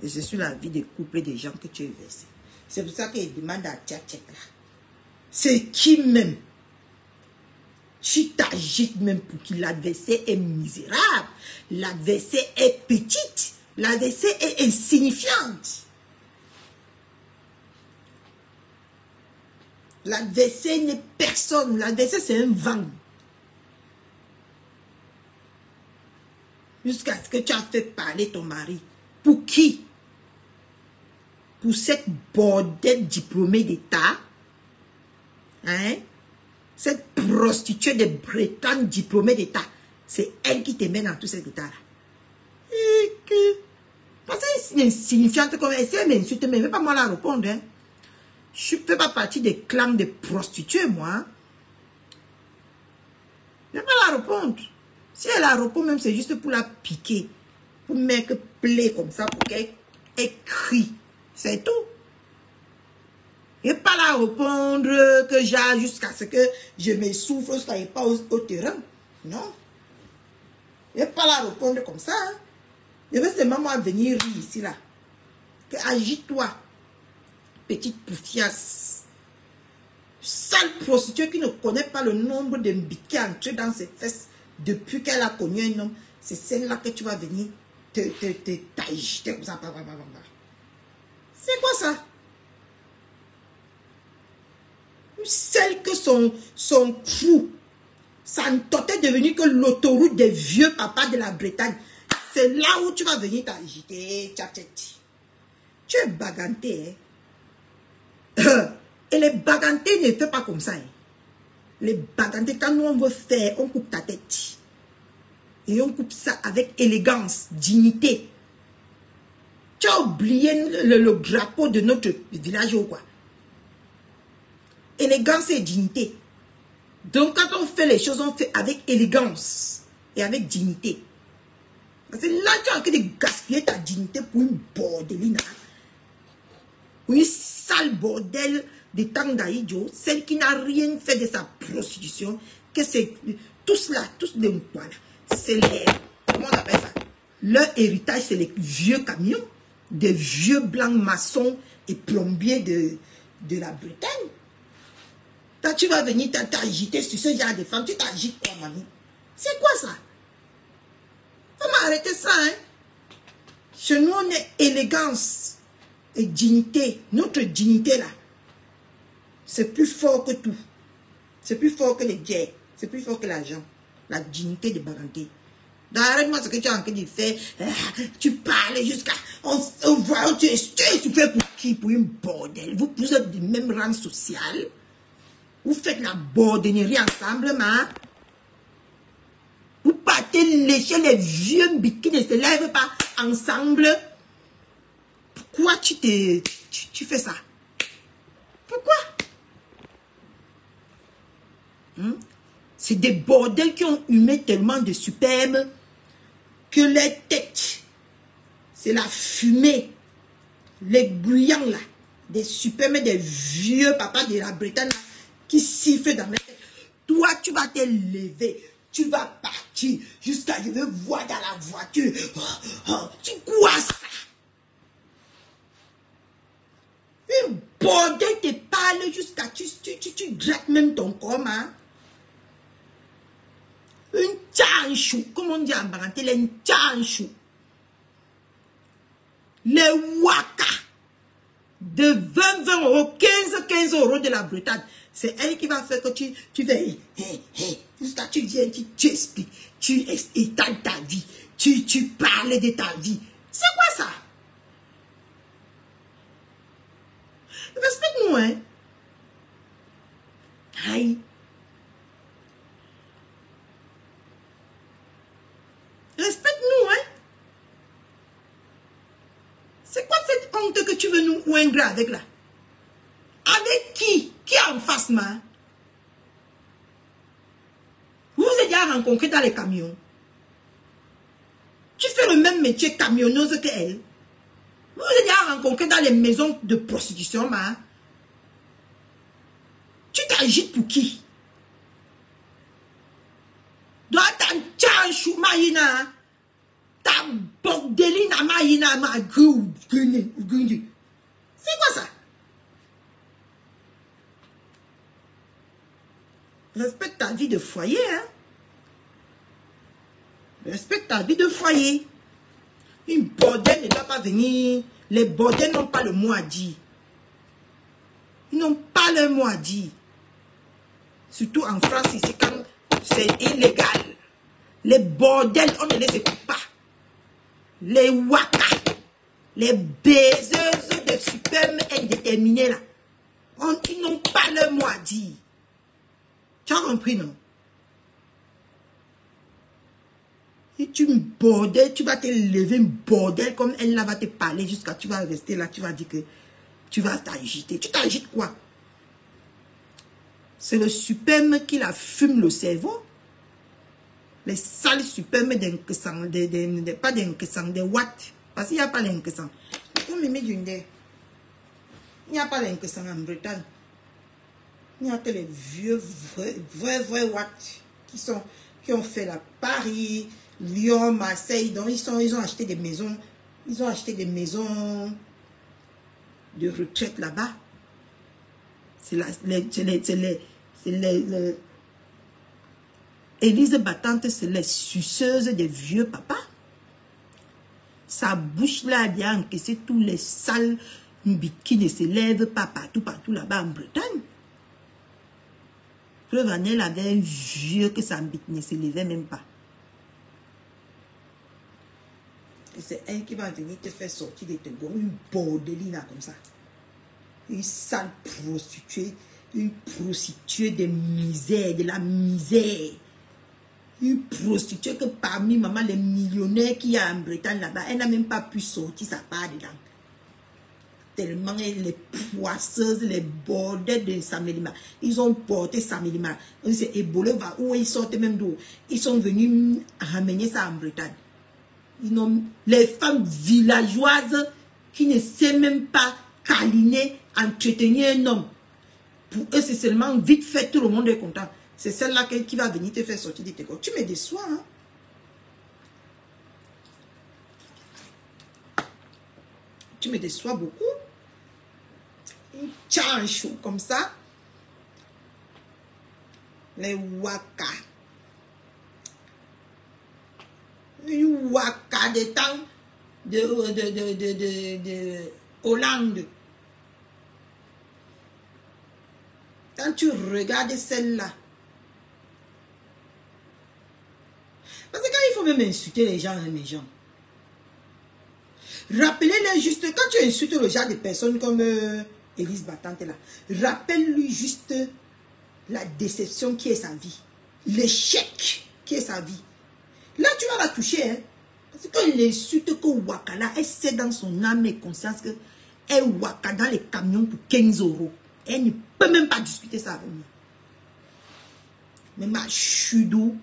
Et c'est sur la vie des couples et des gens que tu es versé. C'est pour ça qu'il demande à Tchatchek là. C'est qui même? Tu t'agites même pour que l'adversaire est misérable. L'adversaire est petite. L'adversaire est insignifiante. L'adversaire n'est personne. L'adversaire, c'est un vent. Jusqu'à ce que tu as fait parler ton mari. Pour qui? Pour cette bordette diplômée d'État? Hein? Cette prostituée de Bretagne diplômée d'État. C'est elle qui te met dans tout cet état-là. Et que... Parce que c'est insignifiante comme elle. Si elle m'insulte, mais ne vais pas moi la répondre. Hein? Je ne fais pas partie des clans de prostituées, moi. Je ne vais pas la répondre. Si elle la répond, même c'est juste pour la piquer. Pour mettre plaie comme ça, pour qu'elle crie. C'est tout. Et pas là répondre que j'ai jusqu'à ce que je m'essouffle, ça n'est pas au terrain. Non. Et pas là répondre comme ça. Hein. Je veux seulement moi venir ici là. Que agite-toi, petite poufiasse. Sale prostituée qui ne connaît pas le nombre de mbiquets entrés dans ses fesses depuis qu'elle a connu un homme. C'est celle-là que tu vas venir t'agiter comme ça. C'est quoi ça? Celle que son crew, ça est devenu que l'autoroute des vieux papas de la Bretagne. C'est là où tu vas venir t'agiter. Tu es baganté. Hein? Et les bagantés ne font pas comme ça. Hein? Les bagantés, quand nous on veut faire, on coupe ta tête. Et on coupe ça avec élégance, dignité. Tu as oublié le drapeau de notre village ou quoi? Élégance et dignité. Donc quand on fait les choses, on fait avec élégance et avec dignité. Parce que là, tu as envie de gaspiller ta dignité pour une bordeline. Pour une sale bordel de Tangaïdjo, celle qui n'a rien fait de sa prostitution, que c'est tous là, tous des moupois là. C'est les, comment on appelle ça? Leur héritage, c'est les vieux camions, des vieux blancs maçons et plombiers de la Bretagne. Quand tu vas venir t'agiter sur ce genre de femmes, tu t'agites quoi, mamie? C'est quoi ça? Faut m'arrêter ça, hein? Chez nous, on est élégance et dignité. Notre dignité, là, c'est plus fort que tout. C'est plus fort que les guerres. C'est plus fort que l'argent. La dignité de Baganté. Arrête-moi ce que tu as en train de faire. Tu parles jusqu'à... On voit, tu es souffert pour qui? Pour une bordel. Vous êtes du même rang social. Vous faites la bordennerie ensemble, ma. Vous partez lécher les vieux qui ne se lèvent pas ensemble. Pourquoi tu fais ça? Pourquoi? C'est des bordels qui ont humé tellement de superbes que les têtes, c'est la fumée, les bruyants là, des superbes, des vieux papas de la Bretagne là, qui sifflent dans la tête. Toi, tu vas te lever, tu vas partir jusqu'à, je vais voir dans la voiture. Tu quoi ça? Une bordel te parle jusqu'à, tu grattes même ton corps, hein? Une tchanchou, comme on dit en baranté, une tchanchou. Les waka de 20 euros, 15 euros de la Bretagne. C'est elle qui va faire que tu fais, jusqu'à tu viens, tu expliques, tu étales ta vie, tu parles de ta vie. C'est quoi ça? Respecte-nous, hein? Aïe. Respecte-nous, hein? C'est quoi cette honte que tu veux nous oindre avec là? Avec qui? Qui est en face, ma? Vous vous êtes déjà rencontrés dans les camions. Tu fais le même métier camionneuse qu'elle. Vous vous êtes déjà rencontrés dans les maisons de prostitution, ma? Tu t'agites pour qui? Dois t'en chou maïna. Ta bordeline à maïna ma grou. C'est quoi ça? Respecte ta vie de foyer, hein? Respecte ta vie de foyer. Une bordelle ne doit pas venir. Les bordels n'ont pas le mot à dire. Ils n'ont pas le mot à dire. Surtout en France, ici, quand c'est illégal. Les bordels, on ne les écoute pas. Les waka, les baiseuses de superbes indéterminés, là. Ils n'ont pas le mot à dire. Tu as compris, non? Et tu me bordel, tu vas te lever un bordel comme elle là va te parler jusqu'à tu vas rester là, tu vas dire que tu vas t'agiter. Tu t'agites quoi? C'est le superbe qui la fume le cerveau. Les sales superbes d'inquessants, pas d'inquessants, des watts. Parce qu'il n'y a pas d'inquessants. On me met d'une dé. Il n'y a pas l'increscent en Bretagne. Il n'y a que les vieux, vrais watts qui ont fait la Paris, Lyon, Marseille. Donc, ils ont acheté des maisons. Ils ont acheté des maisons de retraite là-bas. Élise battante, c'est les suceuses des vieux papas. Sa bouche là, elle a encaissé tous les sales qui ne se lèvent pas partout là-bas en Bretagne. Preuve en elle avait un vieux que sa bite ne se levait même pas. Et c'est elle qui va venir te faire sortir de tes gommes, une bordeline comme ça. Une sale prostituée, une prostituée de misère, de la misère. Une prostituée que parmi maman les millionnaires qu'il y a en Bretagne là-bas, elle n'a même pas pu sortir sa part dedans. Tellement les poisseuses, les bordels de Samélima, ils ont porté Samélima. C'est Ebola, où ils sortent même d'où. Ils sont venus ramener ça en Bretagne. Les femmes villageoises qui ne savent même pas câliner, entretenir un homme. Pour eux, c'est seulement vite fait, tout le monde est content. C'est celle-là qui va venir te faire sortir de tes corps. Tu me déçois, hein? Tu me déçois beaucoup. Une chanchou comme ça. Les waka. Une waka de temps de Hollande. Quand tu regardes celle-là, parce que quand il faut même insulter les gens, rappelez-les juste, quand tu insultes le genre de personnes comme Élise Battante là, rappelle-lui juste la déception qui est sa vie, l'échec qui est sa vie. Là, tu vas la toucher, hein. Parce que quand il insulte que Waka là, elle sait dans son âme et conscience que elle Waka dans les camions pour 15 €. Elle ne peut même pas discuter ça avec moi. Mais ma chudou,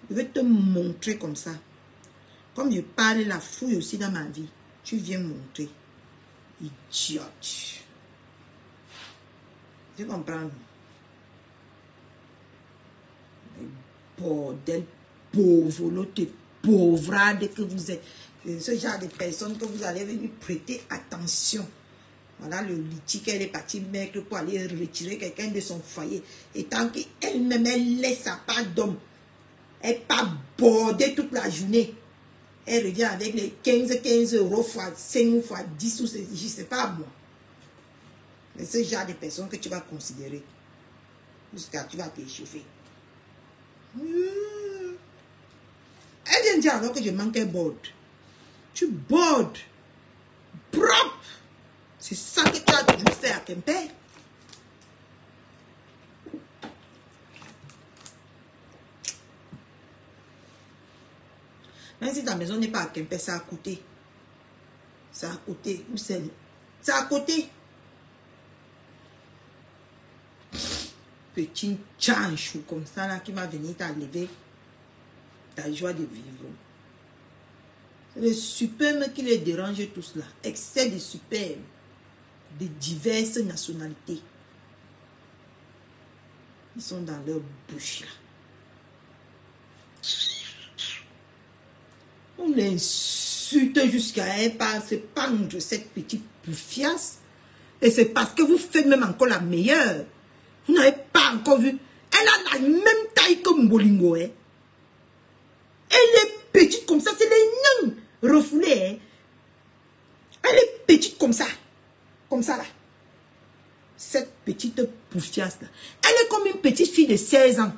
je vais te montrer comme ça. Comme je parle la fouille aussi dans ma vie, tu viens montrer. Idiote. Tu comprends? Bordel, pauvreté, pauvrade que vous êtes. Ce genre de personnes que vous allez venir prêter attention. Voilà le litige qu'elle est partie mettre pour aller retirer quelqu'un de son foyer. Et tant qu'elle-même, elle laisse sa part d'homme. Elle part border toute la journée. Elle revient avec les 15 € fois 5 fois 10 ou je ne sais pas moi. Mais ce genre de personnes que tu vas considérer. Jusqu'à tu vas t'échauffer. Elle vient dire alors que je manquais bord. Tu bordes. Propre. C'est ça que tu as toujours fait à Quimper. Même si ta maison n'est pas à Quimper, c'est à côté. C'est à côté. C'est à côté. Petit chanchou comme ça là qui va venir t'enlever ta joie de vivre. C'est le superbe qui les dérange tous là. Excès de superbe de diverses nationalités. Ils sont dans leur bouche là. On l'insulte jusqu'à elle par se pendre cette petite poufiasse. Et c'est parce que vous faites même encore la meilleure. Vous n'avez pas encore vu. Elle a la même taille que Mbolingo. Hein. Elle est petite comme ça. C'est les nains refoulés. Hein. Elle est petite comme ça. Comme ça là. Cette petite poufiasse là. Elle est comme une petite fille de 16 ans.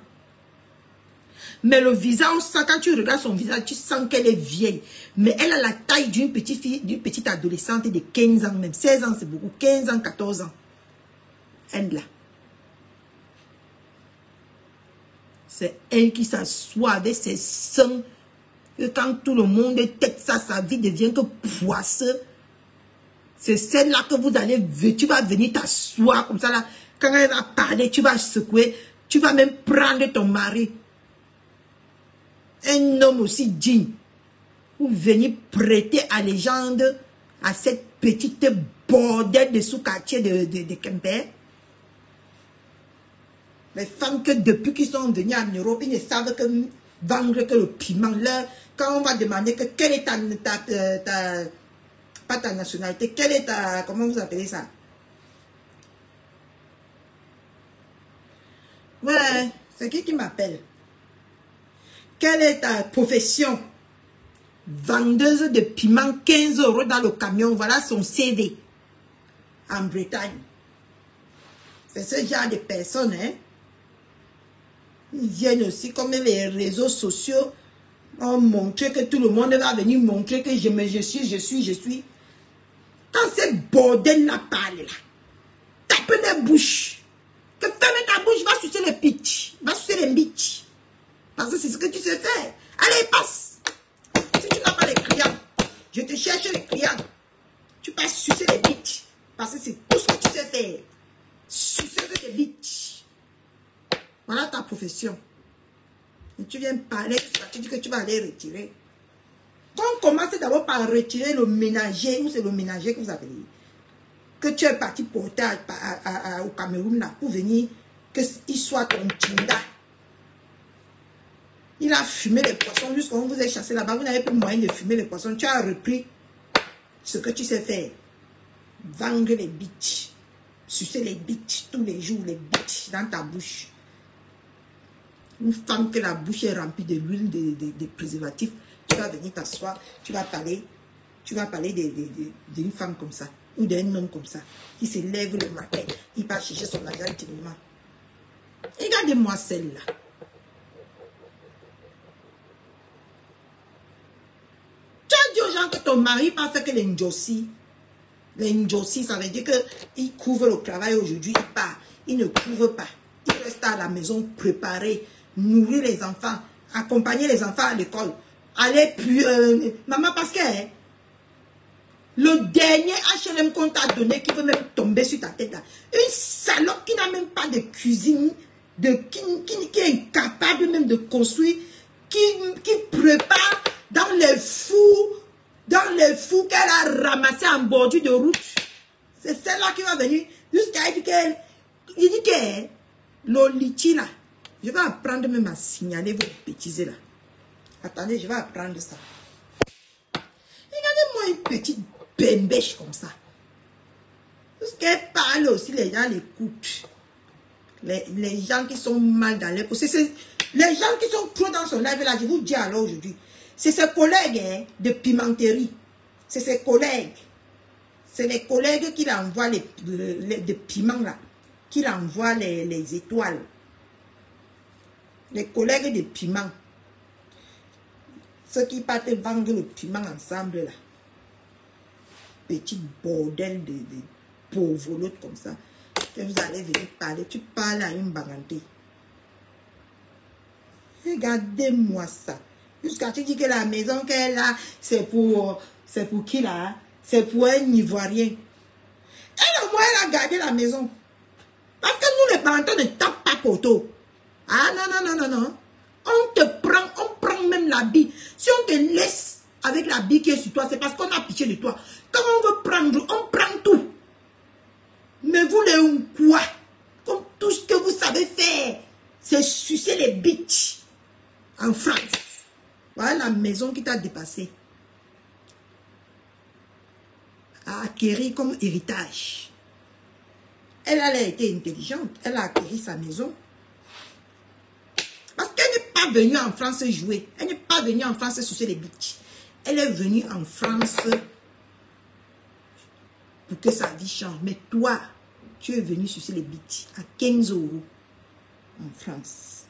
Mais le visage, ça, quand tu regardes son visage, tu sens qu'elle est vieille. Mais elle a la taille d'une petite fille, d'une petite adolescente de 15 ans même. 16 ans, c'est beaucoup. 15 ans, 14 ans. Elle là. C'est elle qui s'assoit avec ses seins. Et quand tout le monde tête ça, sa vie devient que poisseux. C'est celle-là que vous allez, tu vas venir t'asseoir comme ça là. Quand elle va parler, tu vas secouer. Tu vas même prendre ton mari. Un homme aussi digne. Vous venez prêter allégeance à cette petite bordel de sous-quartier de Quimper. Les femmes que depuis qu'ils sont venus en Europe, ils ne savent que vendre que le piment. Là, quand on va demander que quelle est pas ta nationalité, quelle est ta, comment vous appelez ça? Ouais, c'est qui m'appelle? Quelle est ta profession? Vendeuse de piment, 15 € dans le camion. Voilà son CV en Bretagne. C'est ce genre de personnes, hein? Ils viennent aussi, comme les réseaux sociaux ont montré que tout le monde va venir montrer que je suis. Quand ce bordel-là parle, là, tape les bouches. Que ferme ta bouche, va sucer les pitchs. Va sucer les bitches. Parce que c'est ce que tu sais faire. Allez, passe. Si tu n'as pas les clients, je te cherche les clients. Tu passes sucer les bitches. Parce que c'est tout ce que tu sais faire. Sucer les bitches. Voilà ta profession. Et tu viens parler, tu dis que tu vas aller retirer. Quand on commence d'abord par retirer le ménager, ou c'est le ménager que vous appelez, que tu es parti porter au Cameroun là, pour venir, qu'il soit ton tinda. Il a fumé les poissons jusqu'à vous êtes chassé là-bas, vous n'avez plus moyen de fumer les poissons. Tu as repris ce que tu sais faire. Vendre les bitches. Sucer les bitches tous les jours, les bitches dans ta bouche. Une femme que la bouche est remplie de l'huile de préservatifs, tu vas venir t'asseoir, tu vas parler d'une femme comme ça, ou d'un homme comme ça, qui se lève le matin, il va chercher son argent intimement. Regardez-moi celle-là. Tu as dit aux gens que ton mari n'a pas fait que les njossi. Les njossi, ça veut dire qu'il couvre le travail aujourd'hui, il part. Il ne couvre pas. Il reste à la maison préparer, nourrir les enfants, accompagner les enfants à l'école. Aller plus... maman, parce que le dernier HLM qu'on t'a donné qui veut même tomber sur ta tête là, une salope qui n'a même pas de cuisine, qui est incapable même de construire, qui prépare dans les fours qu'elle a ramassés en bordure de route. C'est celle-là qui va venir jusqu'à dire qu'elle... Il dit que Loliti là, je vais apprendre même à signaler vos bêtises là. Attendez, je vais apprendre ça. Regardez-moi une petite bembèche comme ça. Parce qu'elle parle aussi, les gens l'écoutent. Les gens qui sont mal dans les pouces. Les gens qui sont trop dans son live là, je vous dis alors aujourd'hui. C'est ses collègues hein, de pimenterie. C'est ses collègues. C'est les collègues qui l'envoient des piments là. Qui envoie les étoiles. Les collègues de piment. Ceux qui partent vendre le piment ensemble là. Petit bordel de pauvres l'autre comme ça. Que vous allez venir parler. Tu parles à une baganté. Regardez-moi ça. Jusqu'à tu dis que la maison qu'elle a, c'est pour qui là? C'est pour un Ivoirien. Elle au moins elle a gardé la maison. Parce que nous, les parents, ne tapent pas poteau. Ah non. On prend même l'habit. Si on te laisse avec l'habit qui est sur toi, c'est parce qu'on a pitié de toi. Quand on veut prendre, on prend tout. Mais vous, les quoi? Comme tout ce que vous savez faire, c'est sucer les bitches en France. Voilà la maison qui t'a dépassé. A acquérir comme héritage. Elle a été intelligente. Elle a acquis sa maison. Parce qu'elle n'est pas venue en France jouer. Elle n'est pas venue en France sucer les bitches. Elle est venue en France pour que sa vie change. Mais toi, tu es venu sucer les bitches à 15 € en France.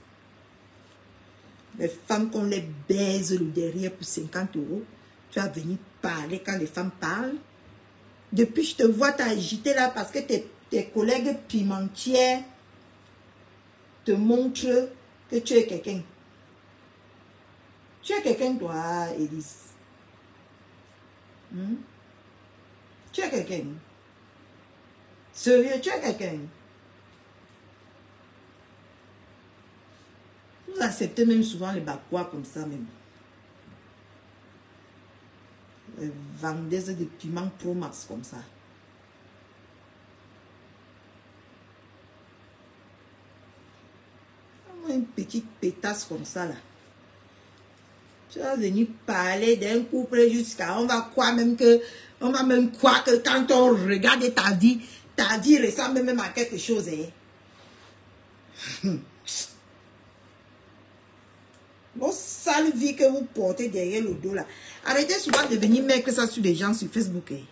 Les femmes qu'on les baise le derrière pour 50 €. Tu as venu parler quand les femmes parlent. Depuis, je te vois t'agiter là parce que tes collègues pimentières te montrent que tu es quelqu'un. Tu es quelqu'un, toi, Élise. Tu es quelqu'un. Sérieux, tu es quelqu'un. Vous acceptez même souvent les bakois comme ça même. Les vendeuses de piments Promax comme ça. Une petite pétasse comme ça là. Tu vas venir parler d'un couple jusqu'à... On va croire même que... On va même croire que quand on regarde ta vie ressemble même à quelque chose. Hein? Vos sales vies que vous portez derrière le dos là. Arrêtez souvent de venir mettre ça sur des gens sur Facebook. Hein?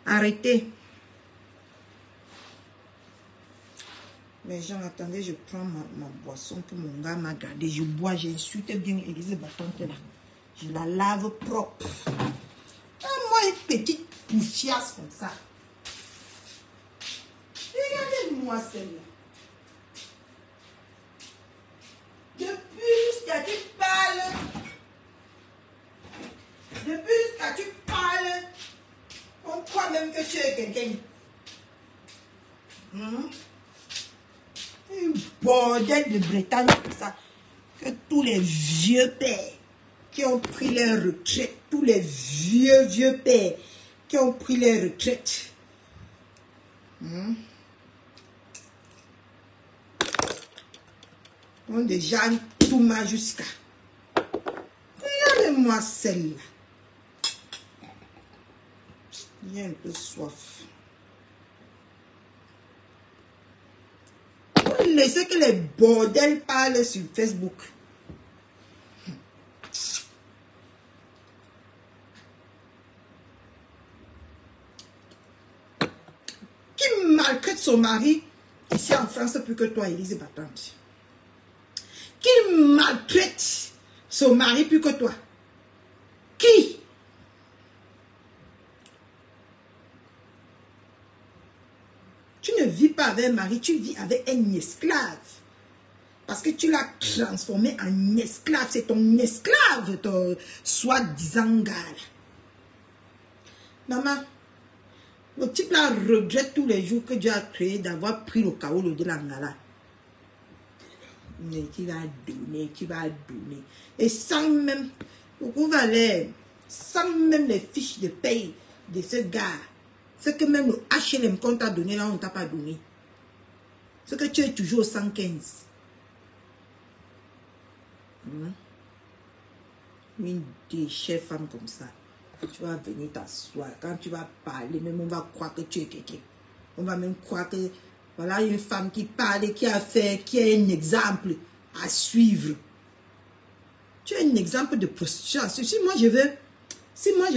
Arrêtez. Les gens, attendez, je prends ma boisson pour mon gars m'a gardé. Je bois, j'insulte bien Élise Battante là. Je la lave propre. Moi, une petite poufiasse comme ça. Regardez-moi celle-là. Depuis que tu parles, on croit même que tu es quelqu'un. Un bordel de Bretagne comme ça. Que tous les vieux pères qui ont pris leur retraite, tous les vieux pères qui ont pris leur retraite, ont déjà tout mal jusqu'à. Regardez-moi celle-là. J'ai un peu soif. Laissez que les bordels parlent sur Facebook. Qui maltraite son mari ici en France plus que toi, Élise Battante? Qui maltraite son mari plus que toi? Qui? Tu ne vis pas avec un mari, tu vis avec un esclave. Parce que tu l'as transformé en esclave. C'est ton esclave, ton soi-disant gars. Maman, le type là regrette tous les jours que Dieu a créé d'avoir pris le chaos de l'Angala. Mais qui va donner. Et sans même, sans même les fiches de paye de ce gars. Ce que même le HLM qu'on t'a donné là, on ne t'a pas donné. Ce que tu es toujours au 115. Une déchet femme comme ça. Tu vas venir t'asseoir. Quand tu vas parler, même on va croire que tu es quelqu'un. On va même croire que voilà une femme qui parle, qui a un exemple à suivre. Tu es un exemple de prostitution. Si moi je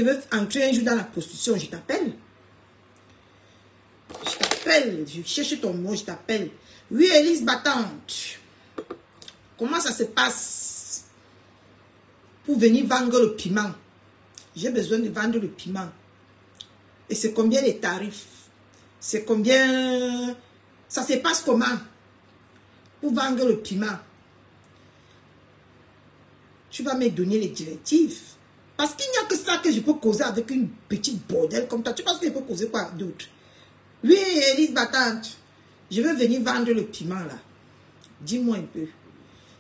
veux entrer un jour dans la prostitution, je t'appelle. Je cherche ton mot, je t'appelle. Oui, Élise Battante. Comment ça se passe pour venir vendre le piment? J'ai besoin de vendre le piment. Et c'est combien les tarifs? C'est combien? Ça se passe comment pour vendre le piment? Tu vas me donner les directives. Parce qu'il n'y a que ça que je peux causer avec une petite bordel comme toi. Tu penses que je peux causer quoi d'autre? Oui, Élise Battante, je veux venir vendre le piment là. Dis-moi un peu.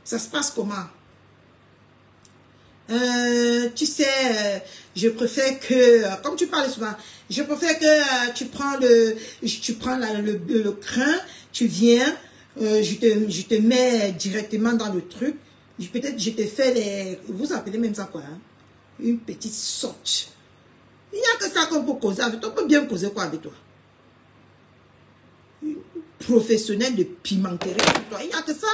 Ça se passe comment? Tu sais, je préfère que, comme tu parles souvent, je préfère que tu prends le crin, tu viens, je te mets directement dans le truc. Peut-être je te fais les... Vous appelez même ça quoi? Hein? Une petite sorte. Il n'y a que ça qu'on peut causer avec toi. On peut bien causer quoi avec toi? Professionnel de pimenterie avec toi. Il n'y a que ça.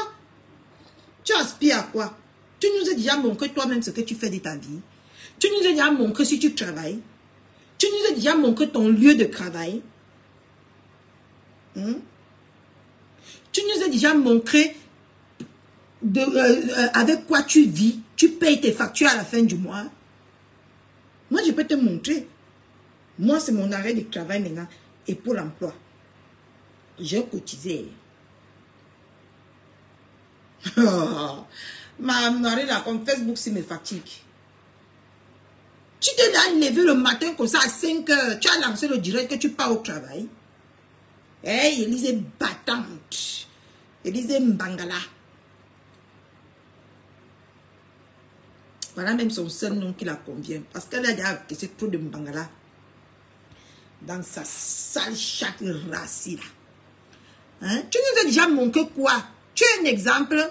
Tu aspires à quoi? Tu nous as déjà montré toi-même ce que tu fais de ta vie. Tu nous as déjà montré si tu travailles. Tu nous as déjà montré ton lieu de travail. Tu nous as déjà montré avec quoi tu vis. Tu payes tes factures à la fin du mois. Moi, je peux te montrer. Moi, c'est mon arrêt de travail maintenant. Et pour l'emploi. J'ai cotisé. Ma mari là, comme Facebook, c'est mes fatigues. Tu t'es là levé le matin comme ça à 5 heures. Tu as lancé le direct que tu pars au travail. Hey, Élise Battante. Élise Mbangala. Voilà même son seul nom qui la convient. Parce qu'elle a déjà que c'est trop de Mbangala. Dans sa sale chatte racine là. Hein? Tu nous as déjà montré quoi? Tu es un exemple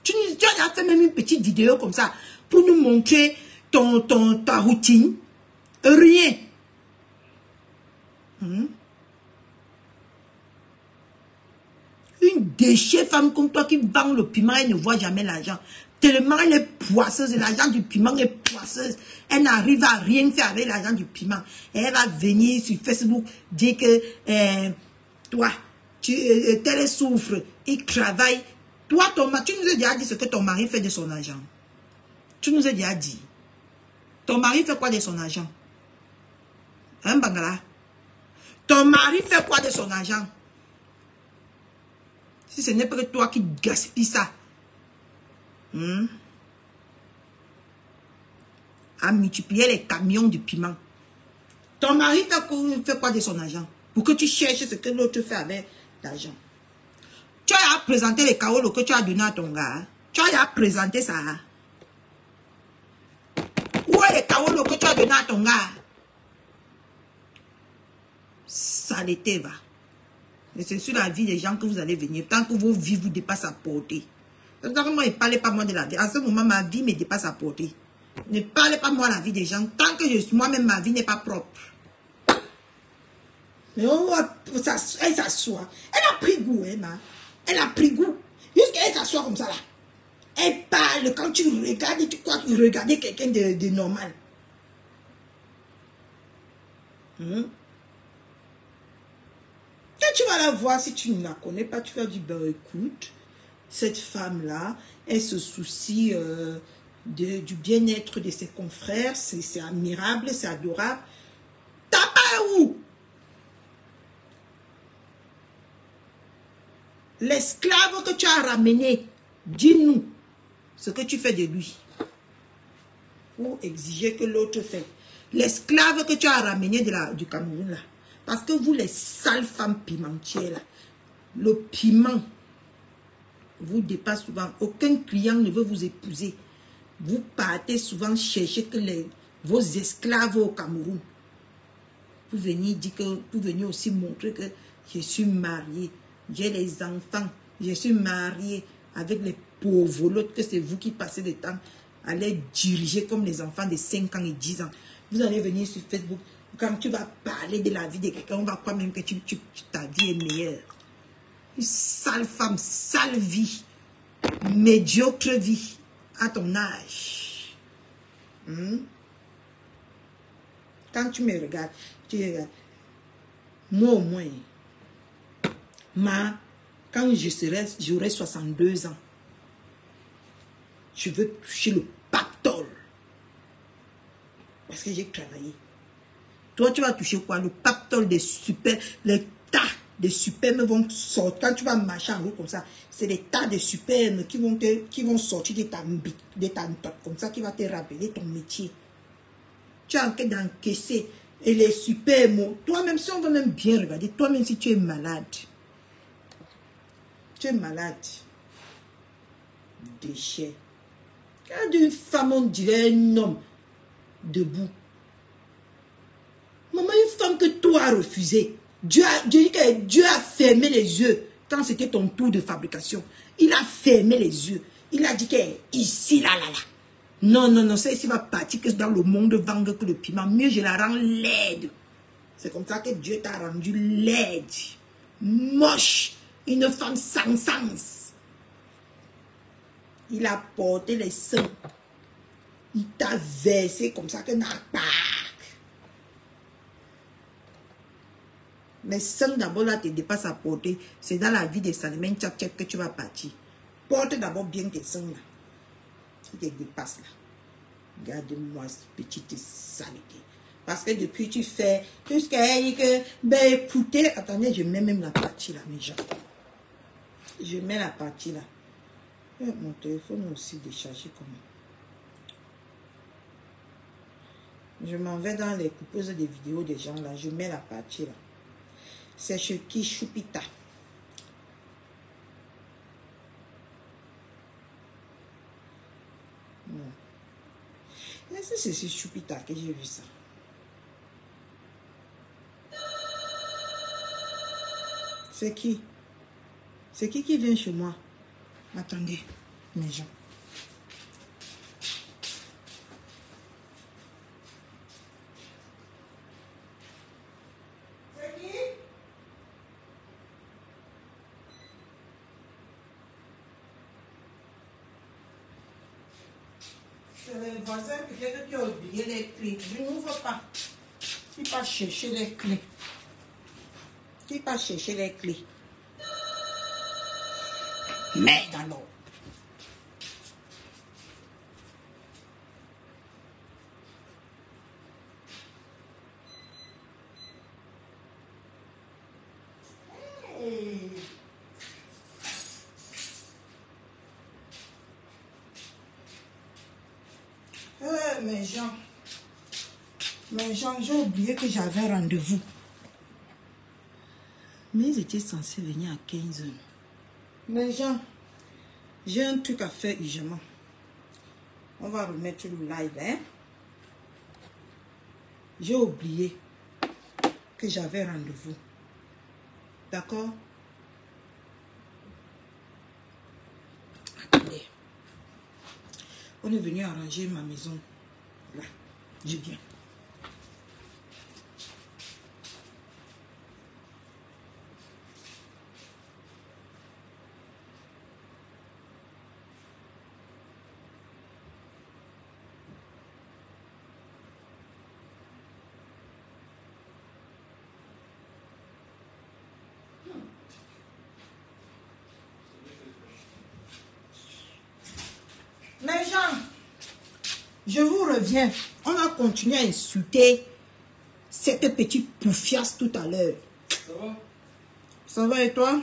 Tu as fait même une petite vidéo comme ça pour nous montrer ta routine. Rien. Une déchet femme comme toi qui vend le piment, elle ne voit jamais l'argent. Tellement elle est poisseuse, l'argent du piment est poisseuse. Elle n'arrive à rien faire avec l'argent du piment. Et elle va venir sur Facebook dire que toi, tel souffre, il travaille. Toi, tu nous as déjà dit ce que ton mari fait de son argent. Tu nous as déjà dit. Ton mari fait quoi de son argent? Hein, Bangala? Ton mari fait quoi de son argent? Si ce n'est pas que toi qui gaspilles ça. À multiplier les camions de piment. Ton mari fait quoi de son argent? Pour que tu cherches ce que l'autre fait avec l'argent. Tu as présenté les kaolos que tu as donné à ton gars. Tu as présenté ça. Où est les kaolos que tu as donné à ton gars? Saleté va. Et c'est sur la vie des gens que vous allez venir. Tant que vos vies vous dépassent à portée. Ne parlez pas moi de la vie. En ce moment, ma vie me dépasse à portée. Ne parlez pas moi de la vie des gens. Tant que moi-même, ma vie n'est pas propre. Mais elle s'assoit. Elle a pris goût, hein, elle a pris goût. Jusqu'à elle s'assoit comme ça, là. Elle parle. Quand tu regardes, tu crois que tu regardes quelqu'un de normal. Quand tu vas la voir, si tu ne la connais pas, tu vas dire, ben écoute, cette femme-là, elle se soucie du bien-être de ses confrères, c'est admirable, c'est adorable. T'as pas où? L'esclave que tu as ramené, dis-nous ce que tu fais de lui. Ou exiger que l'autre fait. L'esclave que tu as ramené du Cameroun, là. Parce que vous, les sales femmes pimentières, là, le piment vous dépasse souvent. Aucun client ne veut vous épouser. Vous partez souvent chercher que vos esclaves au Cameroun. Vous venez aussi montrer que je suis mariée. J'ai les enfants. Je suis mariée avec les pauvres. L'autre que c'est vous qui passez le temps à les diriger comme les enfants de 5 ans et 10 ans. Vous allez venir sur Facebook. Quand tu vas parler de la vie de quelqu'un, on va croire même que ta vie est meilleure. Une sale femme, sale vie. Médiocre vie. À ton âge. Quand tu me regardes, tu regardes. Moi au moins. Quand j'aurai 62 ans, je veux toucher le pactole. Parce que j'ai travaillé. Toi, tu vas toucher quoi? Le pactole des super, les tas de supermes vont sortir. Quand tu vas marcher en route comme ça, c'est les tas de supermes qui vont sortir de ta tête comme ça, qui va te rappeler ton métier. Tu as en train d'encaisser. Et les supermes, toi-même, si on veut même bien regarder, toi-même, si tu es malade, tu es malade. Déchet. Quand une femme, on dirait un homme debout. Maman, une femme que toi as refusé. Dieu a fermé les yeux quand c'était ton tour de fabrication. Il a fermé les yeux. Il a dit que ici, là. Non, ça ici va partir que dans le monde vendre que le piment. Mieux, je la rends laide. C'est comme ça que Dieu t'a rendu laide. Moche. Une femme sans sens. Il a porté les seins. Il t'a versé comme ça que n'a pas. Mais seins d'abord là te dépasse à porter. C'est dans la vie de Salomon Tchap que tu vas partir. Porte d'abord bien tes seins là. Qui te dépasse là. Regarde-moi cette petite saleté. Parce que depuis tu fais jusqu'à dire que ben écoutez, attendez, je mets même la partie là, mes gens. Je mets la partie là. Mon téléphone aussi déchargé comment. Je m'en vais dans les coupeuses des vidéos des gens là. Je mets la partie là. C'est chez qui Choupita. Est-ce que c'est chez Choupita que j'ai vu ça? C'est qui? C'est qui vient chez moi? Attendez. mes gens. C'est les voisins peut-être qui ont oublié les clés. Je n'ouvre pas. Qui va chercher les clés? Qui va chercher les clés? Merde alors. Hey. Mes gens, j'ai oublié que j'avais rendez-vous. Mais ils étaient censés venir à 15h. Mes gens, j'ai un truc à faire urgemment. On va remettre le live, hein. J'ai oublié que j'avais rendez-vous. D'accord? Attendez. On est venu arranger ma maison. Là, je viens. Mes gens, je vous reviens. On va continuer à insulter cette petite poufiasse tout à l'heure. Ça va? Ça va et toi?